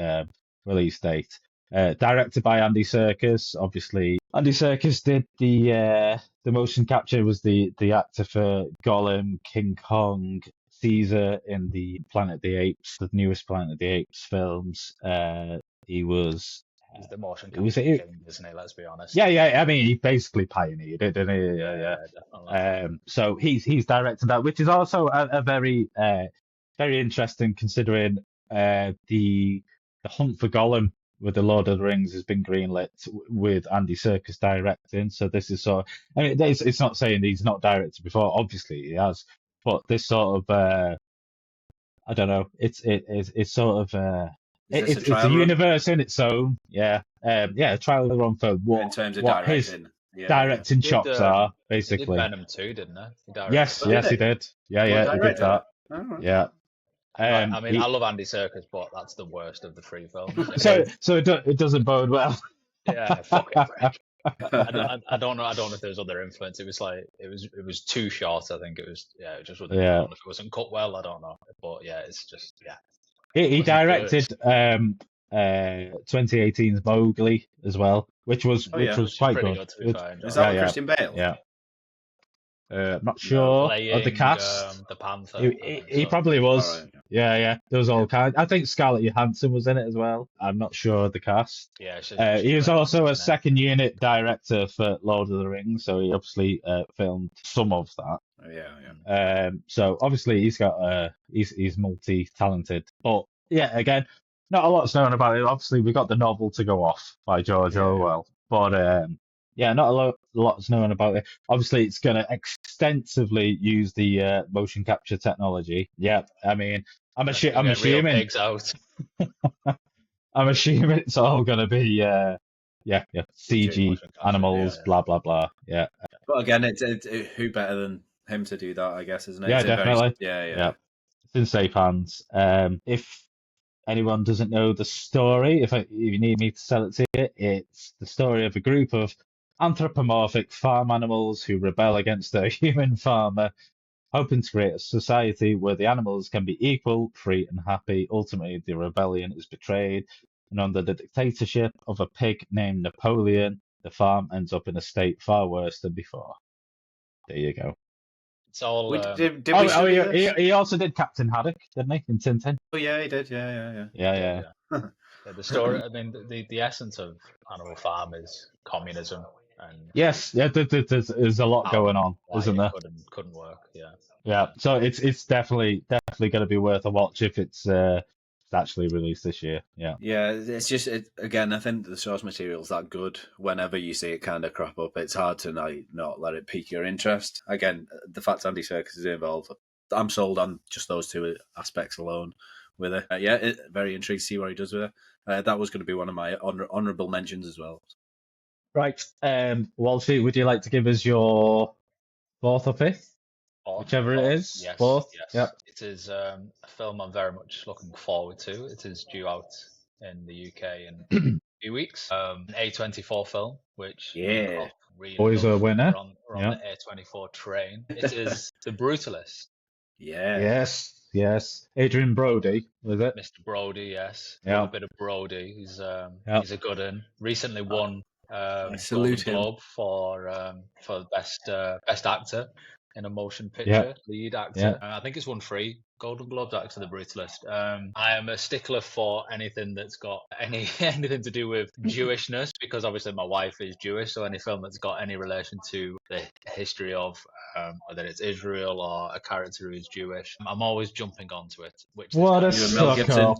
release date. Directed by Andy Serkis. Obviously, Andy Serkis did the motion capture. Was the actor for Gollum, King Kong, Caesar in the Planet of the Apes, the newest Planet of the Apes films. He was. He's the motion capture king, isn't he? Let's be honest. Yeah. I mean, he basically pioneered it, didn't he? Yeah. So he's directed that, which is also a very very interesting, considering the Hunt for Gollum with the Lord of the Rings has been greenlit with Andy Serkis directing. So this is sort of, I mean, it's not saying he's not directed before. Obviously he has, but this sort of I don't know. It's sort of. It's a universe in its own, a trial run for what, in terms of what directing. His directing chops are, basically. He did Venom 2, didn't he? Yes, he did. Yeah, he did that. Right. Yeah. I mean, I love Andy Serkis, but that's the worst of the three films. So it doesn't bode well. Yeah, fuck it. I don't know if there's other influence. It was like it was too short. I think it was. Yeah, it just wasn't. If it wasn't cut well, I don't know. But yeah, it's just He directed 2018's Mowgli as well, which was quite good. Is that Christian Bale? Yeah. I'm not sure of the cast. The Panther. He probably was. Right. Yeah. There was all kinds. I think Scarlett Johansson was in it as well. I'm not sure of the cast. Yeah. He was also a second unit director for Lord of the Rings, so he obviously filmed some of that. Yeah. So obviously he's multi-talented, but yeah, again, not a lot's known about it. Obviously, we got the novel to go off by George Orwell, but not a lot's known about it. Obviously, it's going to extensively use the motion capture technology. Yeah, I mean, I'm assuming. I'm assuming it's all going to be CG animals, blah blah blah. Yeah. But again, it's who better than him to do that? I guess, isn't it? Yeah, definitely. Yeah. It's in safe hands. If anyone doesn't know the story, if you need me to sell it to you, it's the story of a group of anthropomorphic farm animals who rebel against a human farmer, hoping to create a society where the animals can be equal, free, and happy. Ultimately, the rebellion is betrayed, and under the dictatorship of a pig named Napoleon, the farm ends up in a state far worse than before. There you go. It's all Did we Oh, study this? he also did Captain Haddock, didn't he, in Tintin? Oh yeah, he did. Yeah. Yeah. yeah, the story. I mean, the essence of Animal Farm is communism and Yes, yeah. There's a lot how going on, why isn't it there? couldn't work. Yeah. Yeah. So it's definitely going to be worth a watch if it's actually released this year. Yeah. Yeah, it's just again. I think the source material's that good. Whenever you see it kind of crop up, it's hard to not let it pique your interest. Again, the fact Andy Serkis is involved, I'm sold on just those two aspects alone with it. Very intrigued to see what he does with it. That was going to be one of my honourable mentions as well. Right. Walshy, would you like to give us your fourth or fifth, whichever it is? Yes, Fourth. yes. Yep. It is a film I'm very much looking forward to. It is due out in the UK in a few weeks. An A24 film, which Yeah. really Always a love. winner. We're on Yeah. the A24 train. It is The Brutalist. Yeah. Yes. Adrian Brody, was it? Mr. Brody, yes. Yeah. Love a bit of Brody. He's a good one. Recently won I salute Golden him. Globe for best actor in a motion picture, lead actor. I think it's won 3 Golden Globes actually, The Brutalist. I am a stickler for anything that's got anything to do with Jewishness, because obviously my wife is Jewish, so any film that's got any relation to the history of whether it's Israel or a character who is Jewish, I'm always jumping onto it. What a You and Mel suck Gibson. up.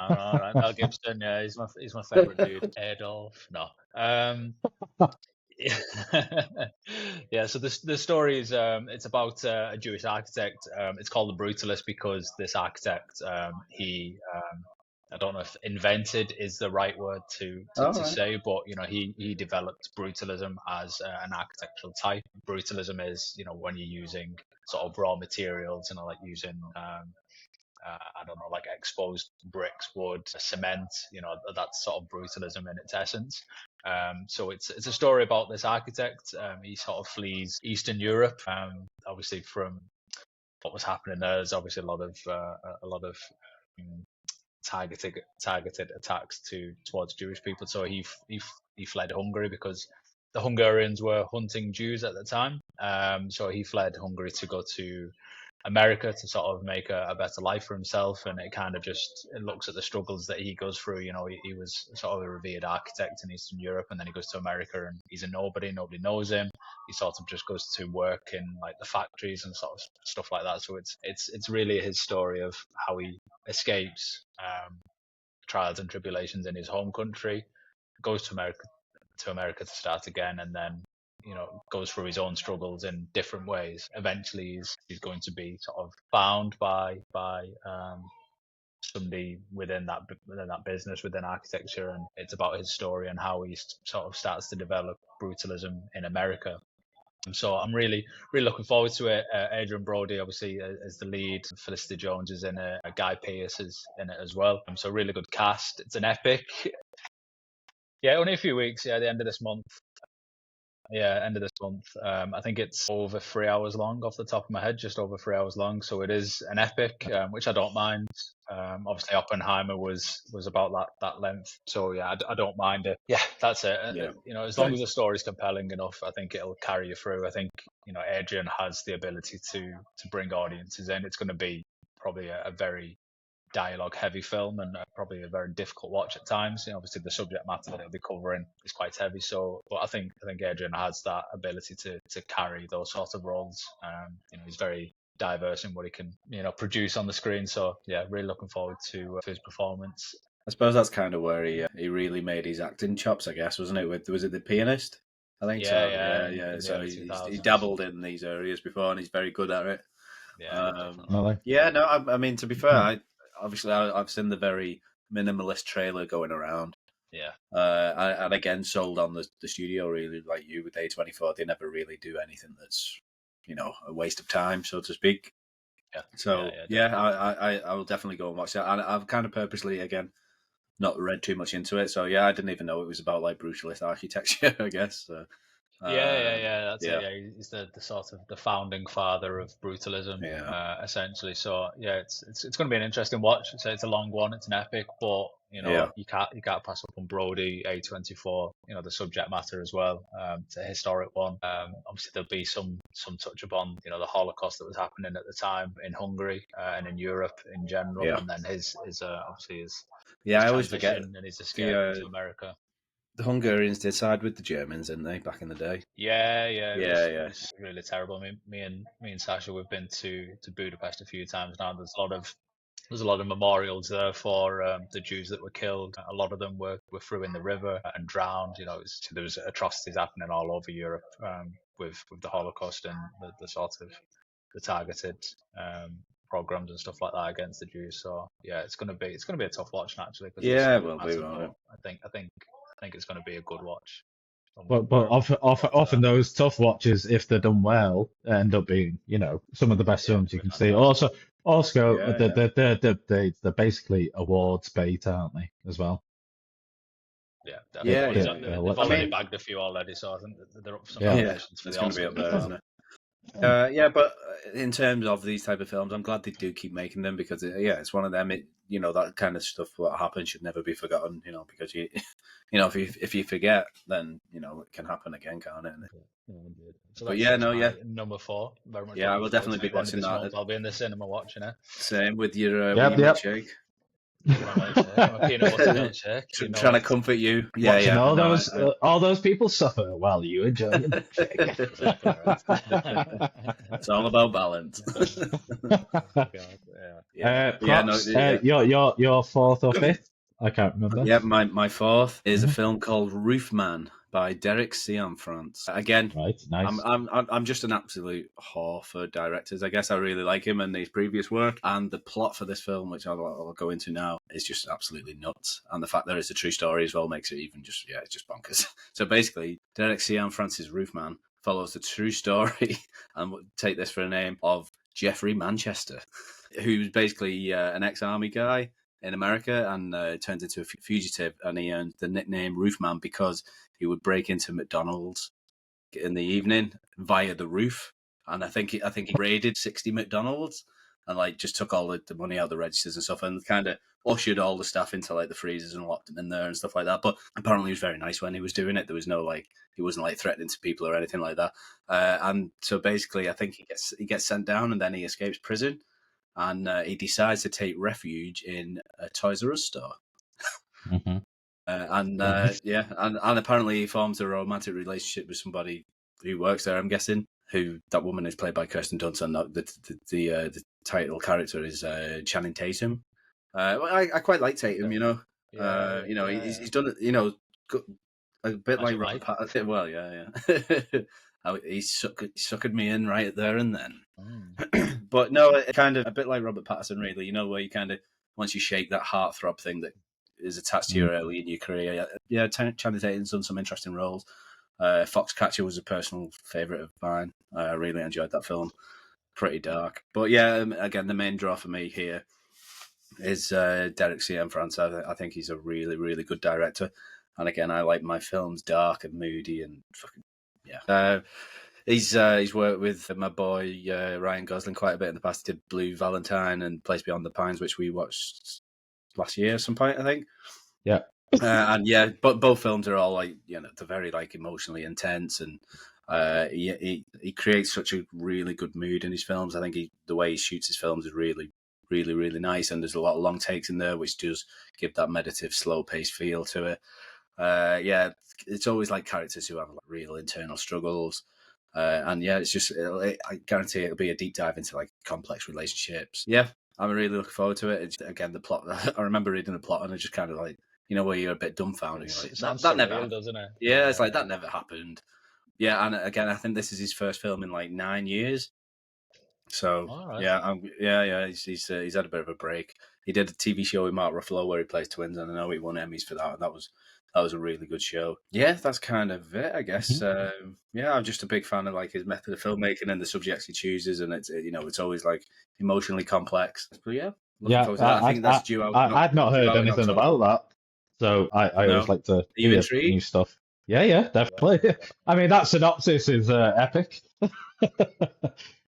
All right, Mel Gibson, yeah, he's my favorite dude. Adolf, no. Yeah, so the story is it's about a Jewish architect. It's called The Brutalist because this architect, he I don't know if invented is the right word to say, but he developed brutalism as an architectural type. Brutalism is when you're using sort of raw materials, like using I don't know, like exposed bricks, wood, cement. That's sort of brutalism in its essence. So it's a story about this architect. He sort of flees Eastern Europe, obviously from what was happening there. There's obviously a lot of targeted attacks towards Jewish people. So he fled Hungary because the Hungarians were hunting Jews at the time. So he fled Hungary to go to America to sort of make a better life for himself, and it kind of it looks at the struggles that he goes through. He was sort of a revered architect in Eastern Europe, and then he goes to America and he's a nobody knows him. He sort of just goes to work in like the factories and sort of stuff like that. So it's really his story of how he escapes trials and tribulations in his home country, goes to America to start again, and then goes through his own struggles in different ways. Eventually, he's going to be sort of found by somebody within that business, within architecture, and it's about his story and how he sort of starts to develop brutalism in America. So I'm really looking forward to it. Adrian Brody, obviously, as the lead. Felicity Jones is in it. Guy Pearce is in it as well. So really good cast. It's an epic. Yeah, only a few weeks. Yeah, the end of this month. Yeah, end of this month. I think it's over 3 hours long off the top of my head, just over 3 hours long. So it is an epic, which I don't mind. Obviously, Oppenheimer was about that length. So yeah, I don't mind it. Yeah, that's it. Yeah. As long as the story is compelling enough, I think it'll carry you through. I think Adrian has the ability to bring audiences in. It's going to be probably a very dialogue heavy film and probably a very difficult watch at times. Obviously the subject matter that he'll be covering is quite heavy, but I think Adrian has that ability to carry those sorts of roles. He's very diverse in what he can produce on the screen, so yeah, really looking forward to his performance. I suppose that's kind of where he really made his acting chops, I guess, wasn't it? Was it The Pianist? I think so. Yeah. So he dabbled in these areas before, and he's very good at it. Yeah, no, I mean, to be fair, I've seen the very minimalist trailer going around. Yeah. And again, sold on the studio, really, like you with A24. They never really do anything that's, a waste of time, so to speak. Yeah. So, I will definitely go and watch that. And I've kind of purposely, again, not read too much into it. So, yeah, I didn't even know it was about, like, brutalist architecture, I guess. So, that's it. Yeah, he's the sort of the founding father of brutalism, essentially. So yeah, it's going to be an interesting watch. So it's a long one, it's an epic, but You know, Yeah. you can't pass up on Brody, A24. You know, the subject matter as well. It's a historic one. Obviously, there'll be some touch upon, you know, the Holocaust that was happening at the time in Hungary and in Europe in general, Yeah. and then his obviously his I always forget transition and his escape to America. the Hungarians did side with the Germans, didn't they, back in the day? Yeah, Yeah. it was really terrible. I mean, me and Sasha, we've been to Budapest a few times now. There's a lot of memorials there for the Jews that were killed. A lot of them were threw in the river and drowned. You know, there was atrocities happening all over Europe with the Holocaust and the sort of the targeted programs and stuff like that against the Jews. So yeah, it's gonna be a tough watch naturally. Yeah, it will be, won't it? I think it's gonna be a good watch. But often those tough watches, if they're done well, end up being, you know, some of the best films you can see. Also, they're basically awards bait, aren't they, as well? Yeah, Yeah, definitely. yeah. They've already bagged a few already, so I think they're up for some Yeah. nominations for It's the going to be Oscars up there, as well. isn't it? Yeah, but in terms of these type of films, I'm glad they do keep making them because it's one of them. You know, that kind of stuff what happened should never be forgotten. You know, because you know, if you forget, then you know it can happen again, can't it? Yeah, indeed. So But that's yeah, number 4. Very much. Yeah, I will looking forward definitely to be it. End of watching this that. month, I'll be in the cinema watching it. Same with your Yep. milkshake. My peanut butter milkshake. You know Trying to it. comfort you. Watching Yeah. all those people suffer while you enjoy it. It's all about balance. Your fourth or fifth? I can't remember. Yeah, my fourth is a film called Roofman by Derek Cianfrance. Again, Right, nice. I'm just an absolute whore for directors. I guess I really like him and his previous work. And the plot for this film, which I'll go into now, is just absolutely nuts. And the fact that it's a true story as well makes it even just it's just bonkers. So basically, Derek Cianfrance's Roofman follows the true story, and we'll take this for a name, of Jeffrey Manchester, who's basically an ex-army guy in America and turns into a fugitive, and he earned the nickname Roofman because he would break into McDonald's in the evening via the roof, and I think he raided 60 McDonald's and like just took all the money out of the registers and stuff, and kind of ushered all the staff into like the freezers and locked them in there and stuff like that. But apparently he was very nice when he was doing it. There was no he wasn't like threatening to people or anything like that. And so basically, I think he gets sent down, and then he escapes prison, and he decides to take refuge in a Toys R Us store. Mm-hmm. And apparently he forms a romantic relationship with somebody who works there, I'm guessing. Who that woman is played by Kirsten Dunst, and the title character is Channing Tatum. I quite like Tatum, you know. He's done it, you know, a bit like Robert Pattinson. Well, yeah. He suckered me in right there and then. But no, kind of a bit like Robert Pattinson, really. You know, where you kind of once you shake that heartthrob thing that is attached to you early in your career. Yeah, Channing Tatum's done some interesting roles. Foxcatcher was a personal favourite of mine. I really enjoyed that film. Pretty dark. But yeah, again, the main draw for me here is Derek Cianfrance. I think he's a really, really good director. And again, I like my films dark and moody and fucking, yeah. He's worked with my boy Ryan Gosling quite a bit in the past. He did Blue Valentine and Place Beyond the Pines, which we watched last year at some point, I think. Yeah. But both films are all like, you know, they're very like emotionally intense, and he creates such a really good mood in his films. I think the way he shoots his films is really, really, really nice, and there's a lot of long takes in there, which does give that meditative, slow-paced feel to it. It's always like characters who have like real internal struggles. It's just, I guarantee it'll be a deep dive into like complex relationships. Yeah, I'm really looking forward to it. It's, again, the plot, I remember reading the plot and it's just kind of like, you know, where you're a bit dumbfounded. Like, that never happened, doesn't it? Yeah, it's like, that never happened. Yeah, and again, I think this is his first film in like 9 years. So, right. He's had a bit of a break. He did a TV show with Mark Ruffalo where he plays twins, and I know he won Emmys for that, and that was a really good show. Yeah, that's kind of it, I guess. I'm just a big fan of like his method of filmmaking and the subjects he chooses, and it's always like emotionally complex. But I think that's due out. I've not heard anything about that, so I always like to hear new stuff. Yeah, definitely. I mean, that synopsis is epic.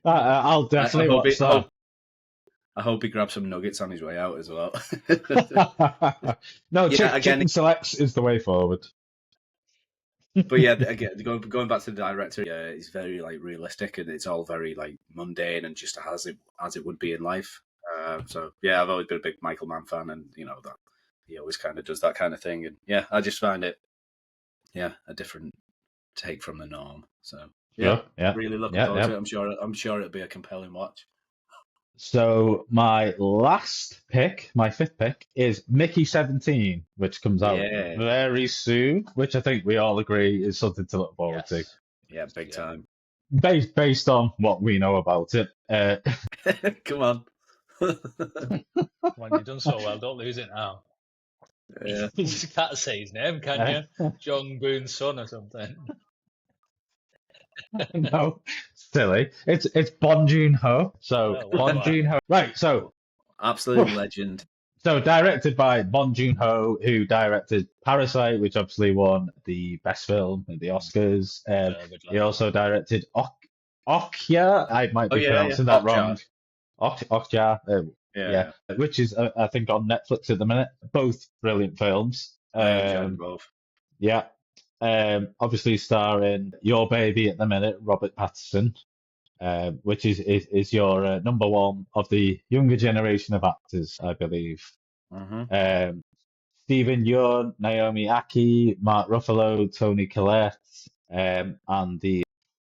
I'll definitely watch that. I hope he grabs some nuggets on his way out as well. No, Yeah, again, chicken selects is the way forward. but yeah, again, going back to the director, yeah, it's very like realistic and it's all very like mundane and just as it would be in life. So yeah, I've always been a big Michael Mann fan, and you know that he always kind of does that kind of thing, and yeah, I just find it, yeah, a different take from the norm. So yeah, Yeah, really looking forward to it. I'm sure it'll be a compelling watch. So my last pick, my fifth pick, is Mickey 17, which comes out Yeah. very soon, which I think we all agree is something to look forward to. Yeah, big time. Based on what we know about it. Come on. When you've done so well, don't lose it now. Yeah. You just can't say his name, can you? Jung Boon's son or something. No, silly. It's Bong Joon-ho. So Bong Joon-ho. Right, so absolute legend. So directed by Bong Joon-ho, who directed Parasite, which obviously won the best film at the Oscars. He also directed Okja. I might be pronouncing that wrong. Okja. Yeah, which is I think on Netflix at the minute. Both brilliant films. I enjoyed both. Yeah. Obviously starring your baby at the minute, Robert Pattinson, which is your number one of the younger generation of actors, I believe. Mm-hmm. Stephen Yeun, Naomi Aki, Mark Ruffalo, Toni Collette, and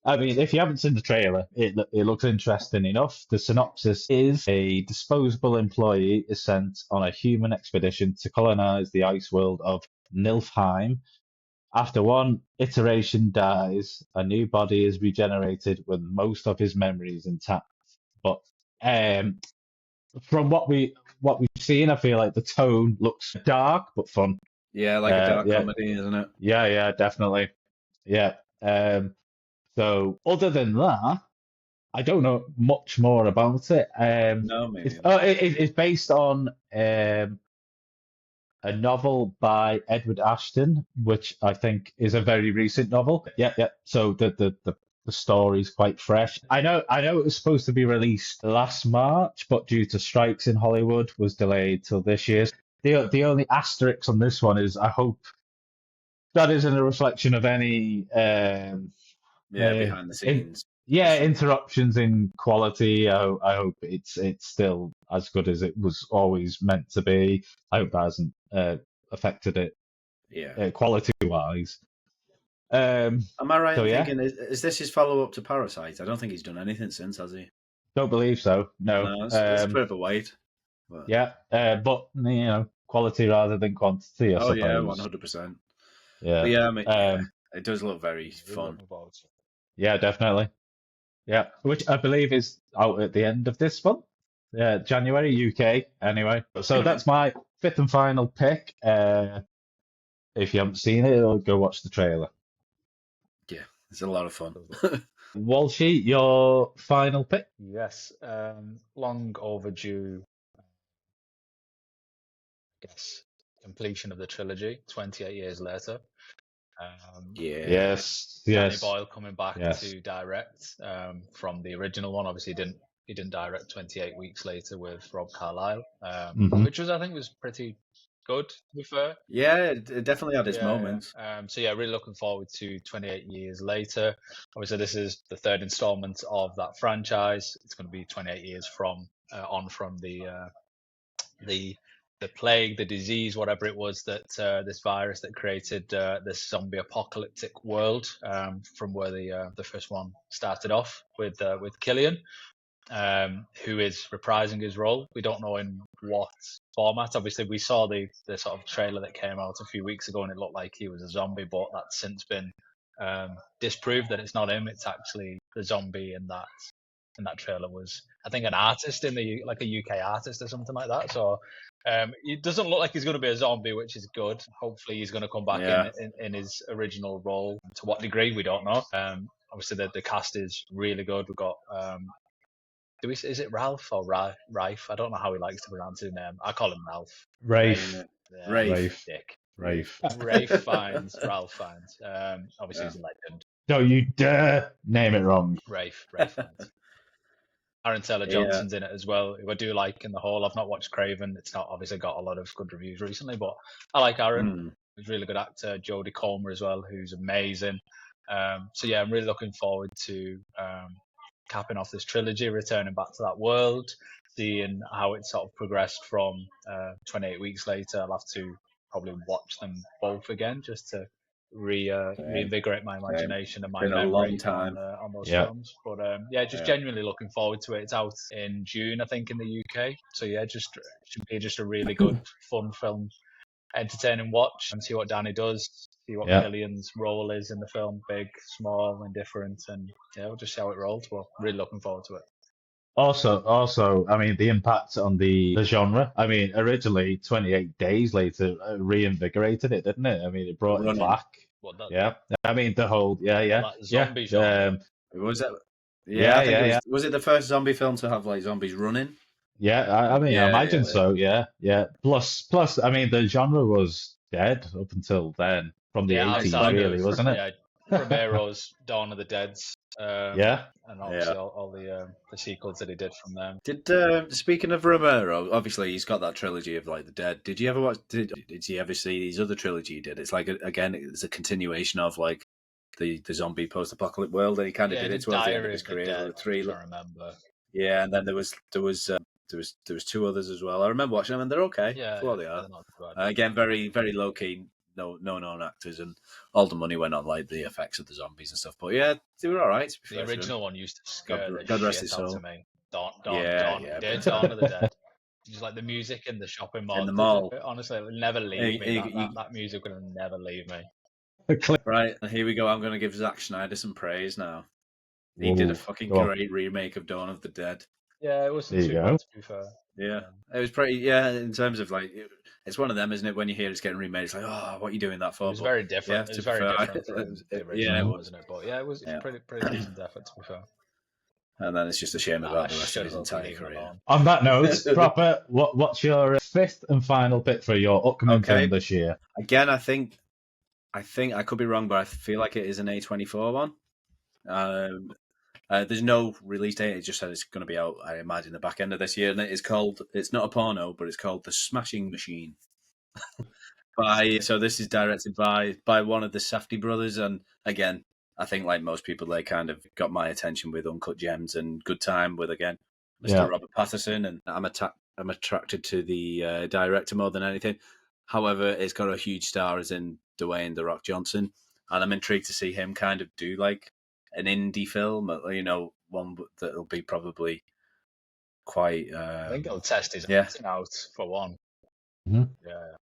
I mean, if you haven't seen the trailer, it looks interesting enough. The synopsis is a disposable employee is sent on a human expedition to colonize the ice world of Nilfheim. After one iteration dies, a new body is regenerated with most of his memories intact. But from what we've seen, I feel like the tone looks dark but fun. Yeah, like a dark comedy, isn't it? Yeah, definitely. Yeah. So other than that, I don't know much more about it. No, maybe. It's based on a novel by Edward Ashton, which I think is a very recent novel. Yeah. So the story's quite fresh. I know it was supposed to be released last March, but due to strikes in Hollywood was delayed till this year. The only asterisk on this one is I hope that isn't a reflection of any behind the scenes. Interruptions in quality. I hope it's still as good as it was always meant to be. I hope that hasn't affected it. Quality wise. Am I right in thinking is this his follow up to Parasite? I don't think he's done anything since, has he? Don't believe so. No. It's a bit of a wait. But... Yeah, but you know, quality rather than quantity. I suppose. Yeah, 100%. Yeah, but yeah, I mean, it does look very fun. Yeah, definitely. Yeah, which I believe is out at the end of this month. Yeah, January, UK. Anyway, so that's my fifth and final pick. If you haven't seen it, go watch the trailer. Yeah, it's a lot of fun. Walshy, your final pick? Yes, long overdue. I guess completion of the trilogy, 28 years later. Yes. Danny Boyle coming back to direct from the original one. Obviously, he didn't direct 28 weeks later with Rob Carlyle, which I think was pretty good, to be fair. Yeah, it definitely had its moments. So yeah, really looking forward to 28 years later. Obviously, this is the third installment of that franchise. It's going to be 28 years from the plague, the disease, whatever it was that this virus that created this zombie apocalyptic world from where the first one started off with Killian, who is reprising his role. We don't know in what format. Obviously, we saw the sort of trailer that came out a few weeks ago, and it looked like he was a zombie, but that's since been disproved that it's not him. It's actually the zombie in that trailer was, I think, an artist a UK artist or something like that. So it doesn't look like he's going to be a zombie, which is good. Hopefully he's going to come back in his original role. To what degree, we don't know. Obviously the cast is really good. We've got is it Ralph or Rafe? I don't know how he likes to pronounce his name. I call him Ralph. Rafe. Dick. Rafe. Rafe Fiennes. Ralph Fiennes. Obviously he's a legend. Don't you dare name it wrong. Rafe Fiennes. Aaron Taylor-Johnson's in it as well, who I do like in the whole. I've not watched Craven. It's not obviously got a lot of good reviews recently, but I like Aaron. He's a really good actor. Jodie Comer as well, who's amazing. So yeah, I'm really looking forward to capping off this trilogy, returning back to that world, seeing how it sort of progressed from 28 weeks later. I'll have to probably watch them both again just to reinvigorate my imagination and my Been a memory long time. on those films. But just genuinely looking forward to it. It's out in June, I think, in the UK. So yeah, should be just a really good, fun film, entertaining watch, and see what Danny does. See what Killian's role is in the film, big, small, indifferent, and we'll just see how it rolls. Well, really looking forward to it. Also, I mean, the impact on the genre. I mean, originally 28 Days Later reinvigorated it, didn't it? I mean, it brought it back. I mean, the whole zombie genre. Was that? Yeah, Was it the first zombie film to have like zombies running? Yeah, I mean, I imagine so. Yeah. Plus, I mean, the genre was dead up until then, from the 80s, really, wasn't it? Yeah, Romero's Dawn of the Dead. And obviously all the sequels that he did from them. Speaking of Romero, obviously he's got that trilogy of like the Dead. Did you ever watch? Did you ever see his other trilogy he did? It's like again, it's a continuation of like the zombie post-apocalyptic world, and he kind of did it towards the end of his career. I remember. Yeah, and then there was two others as well. I remember watching them, and they're okay. Yeah, they are. Again, very very low key. No known actors, and all the money went on like the effects of the zombies and stuff. But yeah, they were all right. The original one used to scare God the rest shit his out soul. of me. Dawn of the Dead. Just like the music in the shopping mall. In the mall. Honestly, it would never leave me. That music would never leave me. Right, and here we go. I'm going to give Zack Snyder some praise now. He did a fucking great remake of Dawn of the Dead. Yeah, it wasn't too bad, to be fair. Yeah, it was pretty. Yeah, in terms of like, it's one of them, isn't it? When you hear it's getting remade, it's like, oh, what are you doing that for? It was very different. Yeah, it was very different from the original, wasn't it? But yeah, it was pretty decent effort, to be fair. And then it's just a shame about the rest of his entire career. On that note, Proper, what's your fifth and final pick for your upcoming film this year? Again, I think I could be wrong, but I feel like it is an A24 one. There's no release date. It just said it's going to be out, I imagine, the back end of this year. And it's not a porno, but it's called The Smashing Machine. So this is directed by one of the Safdie brothers. And again, I think like most people, they kind of got my attention with Uncut Gems and Good Time with, again, Mr. Robert Pattinson. And I'm attracted to the director more than anything. However, it's got a huge star as in Dwayne "The Rock" Johnson. And I'm intrigued to see him kind of do like an indie film, one that'll be probably quite. I think he'll test his acting out for one. Mm-hmm. Yeah,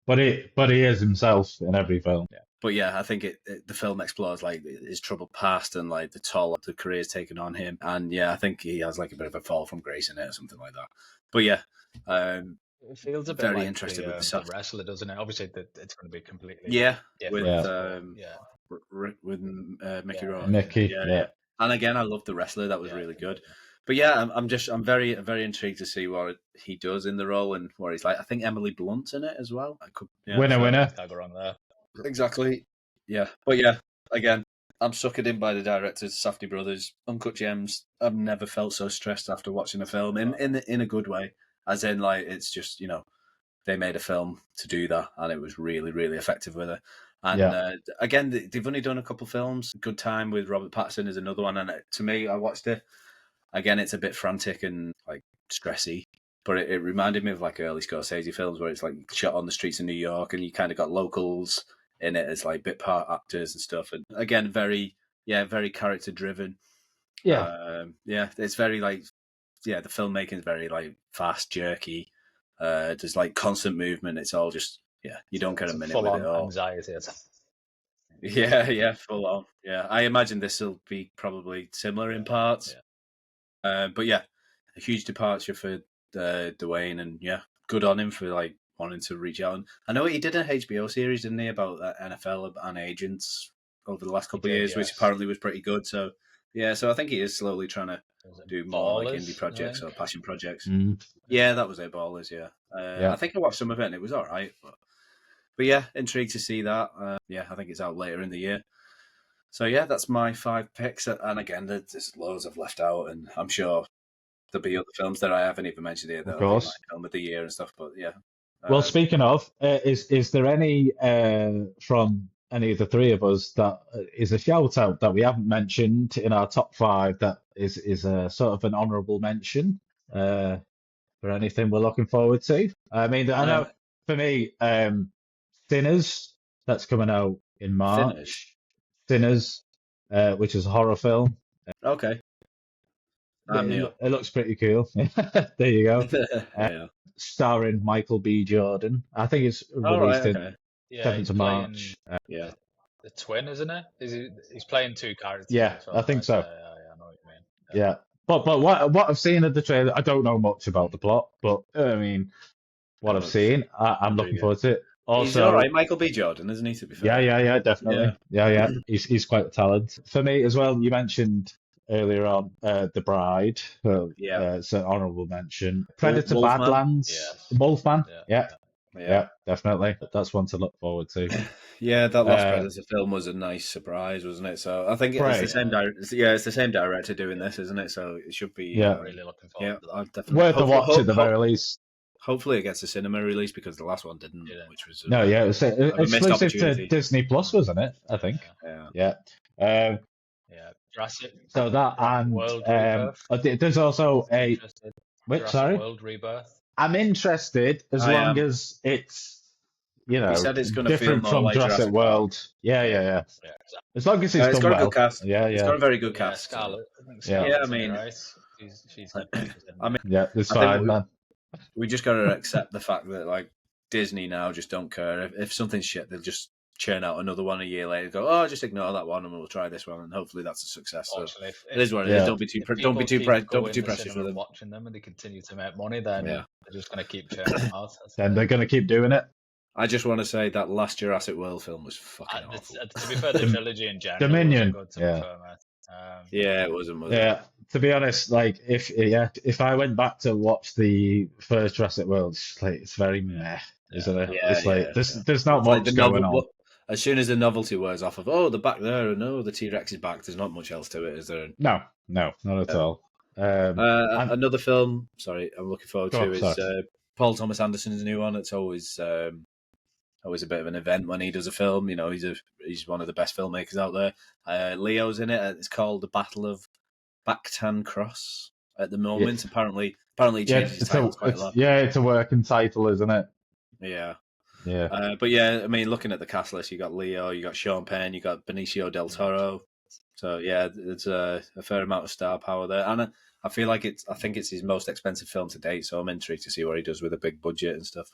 but he is himself in every film. Yeah, but yeah, I think the film explores like his troubled past and like the toll the career's taken on him, and yeah, I think he has like a bit of a fall from grace in it or something like that. But yeah, it feels a bit very like interested with the wrestler, doesn't it? Obviously, it's going to be completely different. With Mickey Rourke. Mickey, yeah. And again, I love the wrestler. That was really good. But yeah, I'm very, very intrigued to see what he does in the role and what he's like. I think Emily Blunt's in it as well. Winner. Can't go wrong there. Exactly. Yeah. But yeah, again, I'm suckered in by the directors, Safdie brothers, Uncut Gems. I've never felt so stressed after watching a film in a good way. As in, like, it's just, they made a film to do that, and it was really, really effective with it. And again, they've only done a couple films. Good Time with Robert Pattinson is another one. And to me, I watched it. Again, it's a bit frantic and like stressy, but it reminded me of like early Scorsese films where it's like shot on the streets of New York, and you kind of got locals in it as like bit part actors and stuff. And again, very character driven. It's very like the filmmaking is very like fast, jerky. There's like constant movement. It's all just. Yeah, you don't get a minute with it all. Anxiety. Yeah, full on. Yeah, I imagine this will be probably similar in parts. Yeah. But yeah, a huge departure for Dwayne, and yeah, good on him for like wanting to reach out. And I know he did an HBO series, didn't he, about NFL and agents over the last couple of years, which apparently was pretty good. So yeah, so I think he is slowly trying to do more like indie projects or passion projects. Yeah, that was it, Ballers. Yeah, I think I watched some of it and it was all right. But yeah, intrigued to see that. I think it's out later in the year. So yeah, that's my 5 picks. And again, there's loads I've left out, and I'm sure there'll be other films that I haven't even mentioned here that'll be course. my film of the year and stuff. But yeah. Well, speaking of, is there any from any of the three of us that is a shout out that we haven't mentioned in our top five that is a sort of an honourable mention for anything we're looking forward to? I mean, I know for me, Sinners, that's coming out in March. Sinners, which is a horror film. Okay. It looks pretty cool. There you go. Yeah. Starring Michael B. Jordan. I think it's released in Yeah, 7th of March. Yeah. The twin, isn't it? He's playing two characters. Yeah, so I think so. Yeah, I know what you mean. Yeah. But what I've seen of the trailer, I don't know much about the plot, but I mean, what I've seen, I'm looking forward to it. Also, he's all right, Michael B. Jordan, isn't he? To be fair. Yeah, definitely. Yeah. He's quite a talent. For me as well, you mentioned earlier on The Bride. It's an honourable mention. Predator Wolfman. Badlands. Wolfman. Yeah, definitely. That's one to look forward to. Yeah, that last Predator film was a nice surprise, wasn't it? So I think it's the same director. Yeah, it's the same director doing this, isn't it? So it should be. Really looking forward to that. I'll definitely Worth a watch at the very least. Hopefully, it gets a cinema release because the last one didn't, which was it was exclusive to Disney Plus, wasn't it? I think. Yeah. Jurassic. So that and World Rebirth. There's also a World Rebirth. I'm interested as long as it's he said it's going to feel different more from like Jurassic World. Yeah. Exactly. As long as it's got done a well. good cast. Yeah. It's got a very good cast. Scarlett. I mean, right? She's it's fine, man. We just got to accept the fact that like Disney now just don't care if something's shit, they'll just churn out another one a year later. Go, just ignore that one, and we'll try this one, and hopefully that's a success. So it is what it is. Don't be too precious with them. Watching them, and they continue to make money, then they're just going to keep churning them out. Then they're going to keep doing it. I just want to say that last Jurassic World film was fucking awful. To be fair, the trilogy in general, Dominion. It wasn't. Yeah. To be honest, like if I went back to watch the first Jurassic World, it's very meh, isn't it? It's like there's not much going on. As soon as the novelty wears off of they're back there, and the T-Rex is back, there's not much else to it, is there? No, not at all. Another film, I'm looking forward to is Paul Thomas Anderson's new one. It's always a bit of an event when he does a film. You know, he's one of the best filmmakers out there. Leo's in it. It's called The Battle of Bactan Cross at the moment. Apparently he changes his titles quite a lot. Yeah, it's a working title, isn't it? Yeah. But I mean, looking at the cast list, you got Leo, you got Sean Penn, you got Benicio del Toro. So it's a fair amount of star power there, and I feel like I think it's his most expensive film to date. So I'm intrigued to see what he does with a big budget and stuff.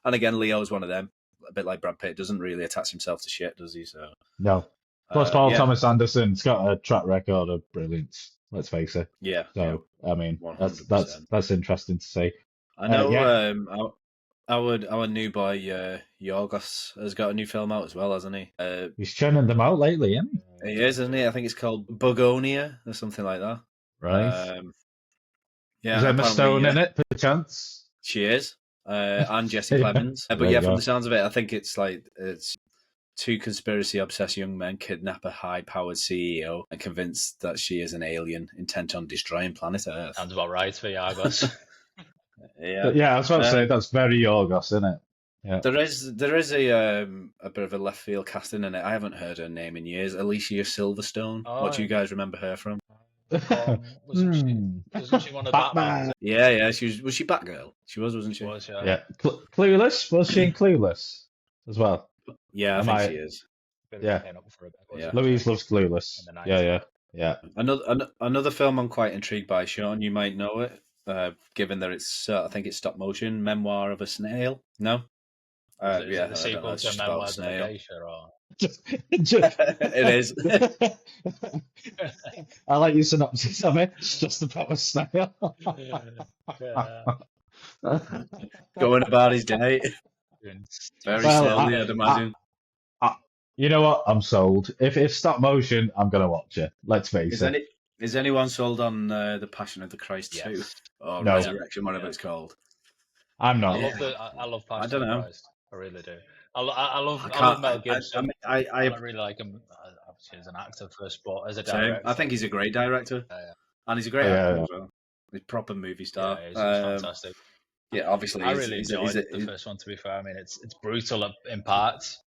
And again, Leo's one of them, a bit like Brad Pitt, doesn't really attach himself to shit, does he? So no. Plus, Paul Thomas Anderson's got a track record of brilliance. Let's face it. Yeah. So I mean, 100%. that's interesting to see. I know. Our new boy Yorgos has got a new film out as well, hasn't he? He's churning them out lately, isn't he? He is, isn't he? I think it's called Bugonia or something like that. Right. Is Emma Stone in it, perchance? She is, and Jesse Plemons. But from the sounds of it, I think it's two conspiracy-obsessed young men kidnap a high-powered CEO and convince that she is an alien intent on destroying planet Earth. Sounds about right for Yorgos. I was about to say that's very Yorgos, isn't it? Yeah. There is a bit of a left field casting in it. I haven't heard her name in years. Alicia Silverstone. What do you guys remember her from? Wasn't she one of Batman? Yeah. Was she Batgirl? She wasn't she? She was, yeah. Clueless? Was she in Clueless as well? Yeah, I think she is. Yeah. Louise loves Clueless. Yeah. Another film I'm quite intrigued by, Sean. You might know it. Given that it's, I think it's stop motion, Memoir of a Snail. No, is it the sequel to Memoirs of a Geisha, or it is. I like your synopsis of it. It's just about a snail. Going about his day. Very slowly, I'd imagine. You know what? I'm sold. If stop motion, I'm gonna watch it. Let's face it. Is anyone sold on the Passion of the Christ 2 or Resurrection, whatever it's called? I'm not. I love Passion of the Christ. I really do. I love Mel Gibson. I really like him. Obviously, as an actor first, but as a director, I think he's a great director, and he's a great actor as well. He's a proper movie star. Yeah, he's fantastic. Yeah, obviously. I really enjoyed the first one, to be fair. I mean, it's brutal in parts.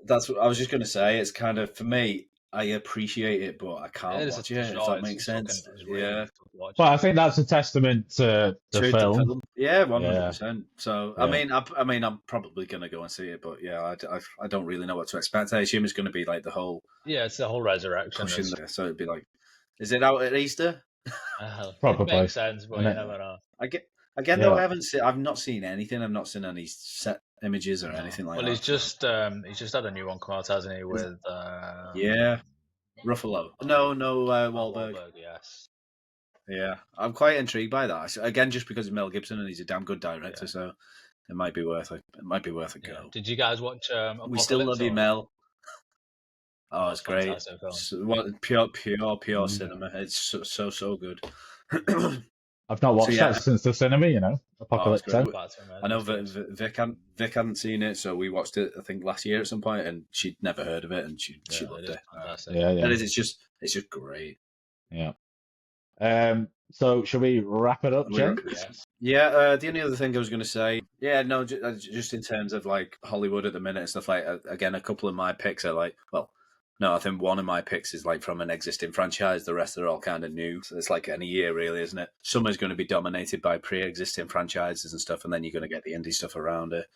That's what I was just going to say. It's kind of, for me, I appreciate it, but I can't watch it, if that makes sense. Really but I think that's a testament to the film. Yeah, 100%. So, yeah. I mean, I'm probably going to go and see it, but yeah, I don't really know what to expect. I assume it's going to be like the whole... Yeah, it's the whole resurrection. So it'd be like, is it out at Easter? Probably. It makes sense, but you never know. Though I've not seen anything. I've not seen any set images or anything like that. Well, he's just had a new one come out, hasn't he? With Ruffalo. No, Wahlberg. Yes. Yeah, I'm quite intrigued by that. Again, just because of Mel Gibson and he's a damn good director, so it might be worth it. It might be worth a go. Did you guys watch? We still love you, Mel. Oh, it's great. Pure cinema. It's so good. I've not watched that since the cinema, Apocalypse. I know Vic hadn't seen it, so we watched it, I think, last year at some point, and she'd never heard of it, and she loved it. It's just great. Yeah. So should we wrap it up, Jen? Yeah. The only other thing I was going to say, just in terms of like Hollywood at the minute and stuff, like again, a couple of my picks are like, well. No, I think one of my picks is like from an existing franchise. The rest are all kind of new. So it's like any year, really, isn't it? Summer's going to be dominated by pre-existing franchises and stuff, and then you're going to get the indie stuff around it.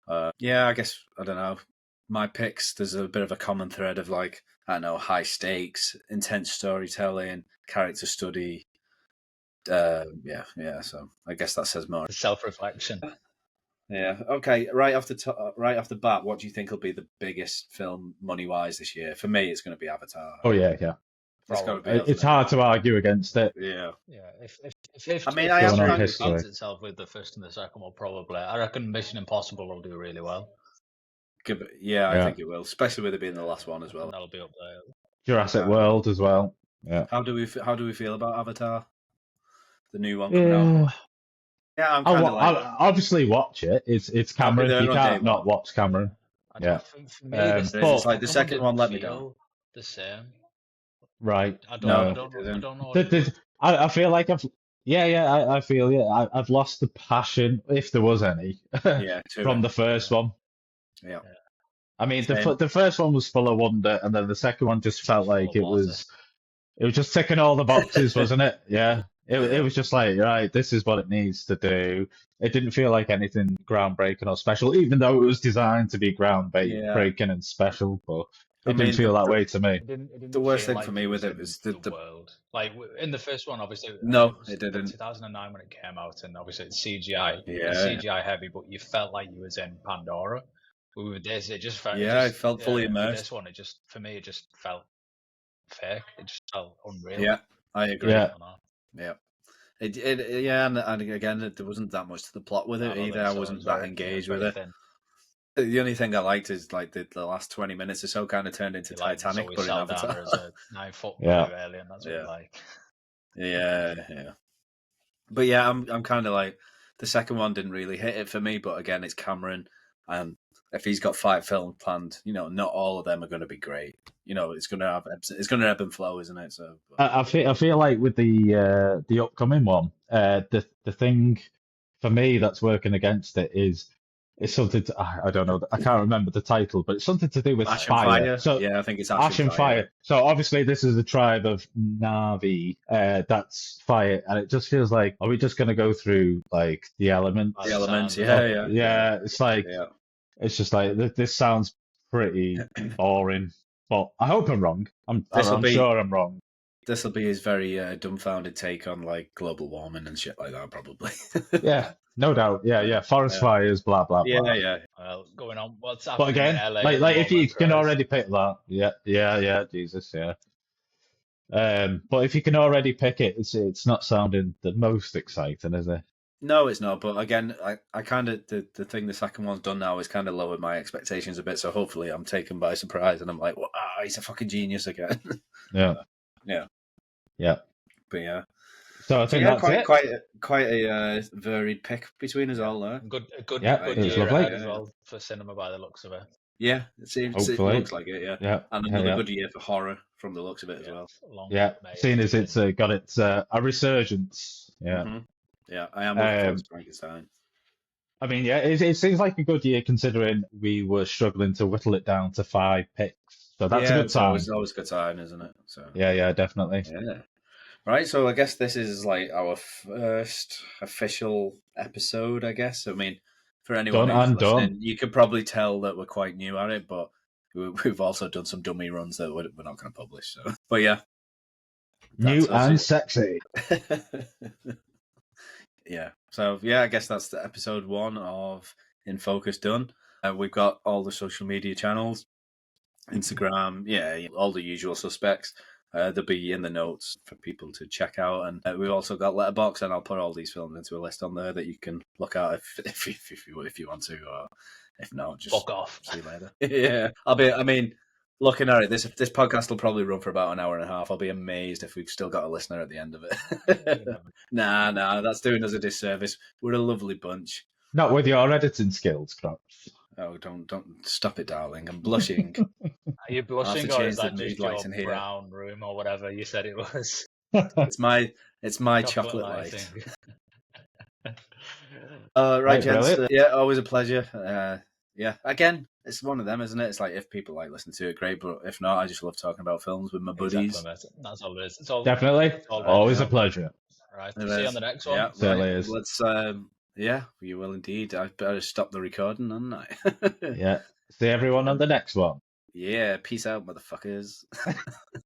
I guess, I don't know. My picks, there's a bit of a common thread of like, I don't know, high stakes, intense storytelling, character study. So I guess that says more. Self-reflection. Yeah. Okay. Right off the bat, what do you think will be the biggest film money-wise this year? For me, it's going to be Avatar. Oh yeah. It's hard to argue against it. Yeah. If I mean, I am trying to balance itself with the first and the second one, probably. I reckon Mission Impossible will do really well. I think it will, especially with it being the last one as well. That'll be up there. Jurassic World as well. Yeah. How do we feel about Avatar? The new one coming out. Yeah, I'm kind of I'll obviously watch it. It's Cameron. You can't not watch Cameron. Yeah. For me, it's like the second one let me down. The same. Right. I don't know. I feel like I feel I've lost the passion, if there was any, from the first one. Yeah. I mean, the first one was full of wonder, and then the second one just felt like it was just ticking all the boxes, wasn't it? Yeah. It was just like, right, this is what it needs to do. It didn't feel like anything groundbreaking or special, even though it was designed to be groundbreaking and special, but it didn't feel that way to me. The worst thing for me with it was the world. Like, in the first one, obviously... No, it didn't. 2009 when it came out, and obviously it's CGI. Yeah. It's CGI heavy, but you felt like you was in Pandora. But with this, it just felt... it felt fully immersed. This one, for me, it just felt fake. It just felt unreal. Yeah, I agree. Yeah. And again, there wasn't that much to the plot with it either. I wasn't that engaged with it. The only thing I liked is like the last 20 minutes or so kind of turned into Titanic, but in Avatar. As a 9-foot alien, that's what I like. Yeah. But yeah, I'm kind of like, the second one didn't really hit it for me, but again, it's Cameron, and if he's got 5 films planned, not all of them are going to be great. It's going to ebb and flow, isn't it? So I feel like with the upcoming one, the thing for me that's working against it is something I don't know, I can't remember the title, but it's something to do with fire. So yeah, I think it's Ash and Fire. So obviously this is a tribe of Na'vi, that's fire, and it just feels like, are we just going to go through like the elements? The elements, yeah. It's like it's just like this sounds pretty boring, but I hope I'm wrong. I'm sure I'm wrong. This will be his very dumbfounded take on like global warming and shit like that, probably. Yeah, no doubt. Yeah. Forest fires, blah blah blah. Yeah. Well, going on. What's happening? But again, in LA like if you can already pick that, yeah, Jesus, yeah. But if you can already pick it, it's not sounding the most exciting, is it? No, it's not. But again, I kind of the thing the second one's done now is kind of lowered my expectations a bit. So hopefully, I'm taken by surprise and I'm like, well, he's a fucking genius again. Yeah. But yeah. So I think that's quite a varied pick between us all there. Good it was year lovely as well for cinema by the looks of it. Yeah, it Hopefully. looks like it. Yeah, Yeah. and Yeah. another Yeah. good year for horror from the looks of it as well. Yeah. Seeing as it's got its a resurgence. Yeah. Yeah, I am looking forward to Frankenstein. I mean, yeah, it seems like a good year considering we were struggling to whittle it down to 5 picks. So that's a good sign. It's always a good sign, isn't it? So Yeah, definitely. yeah. Right, so I guess this is like our first official episode, I guess. I mean, for anyone Done who's and listening, done. you could probably tell that we're quite new at it, but we've also done some dummy runs that we're not going to publish. So, but yeah. New and sexy. Yeah. So, yeah, I guess that's the episode 1 of In Focus done. We've got all the social media channels, Instagram, all the usual suspects. They'll be in the notes for people to check out, and we've also got Letterboxd, and I'll put all these films into a list on there that you can look at if you want to, or if not, just fuck off. See you later. Yeah, looking at it, this podcast will probably run for about an hour and a half. I'll be amazed if we've still got a listener at the end of it. Nah, that's doing us a disservice. We're a lovely bunch. Not with your editing skills, Crops. Oh, don't stop it, darling. I'm blushing. Are you blushing, or is that just your brown room or whatever you said it was? It's my chocolate light. Right, gents. Always a pleasure. Again, it's one of them, isn't it? It's like if people like listen to it, great. But if not, I just love talking about films with my buddies. Exactly, that's all it is. Definitely. Always a pleasure. Right. See you on the next one. Yeah, certainly is. Let's. You will indeed. I better stop the recording, hadn't I? Yeah. See everyone on the next one. Yeah. Peace out, motherfuckers.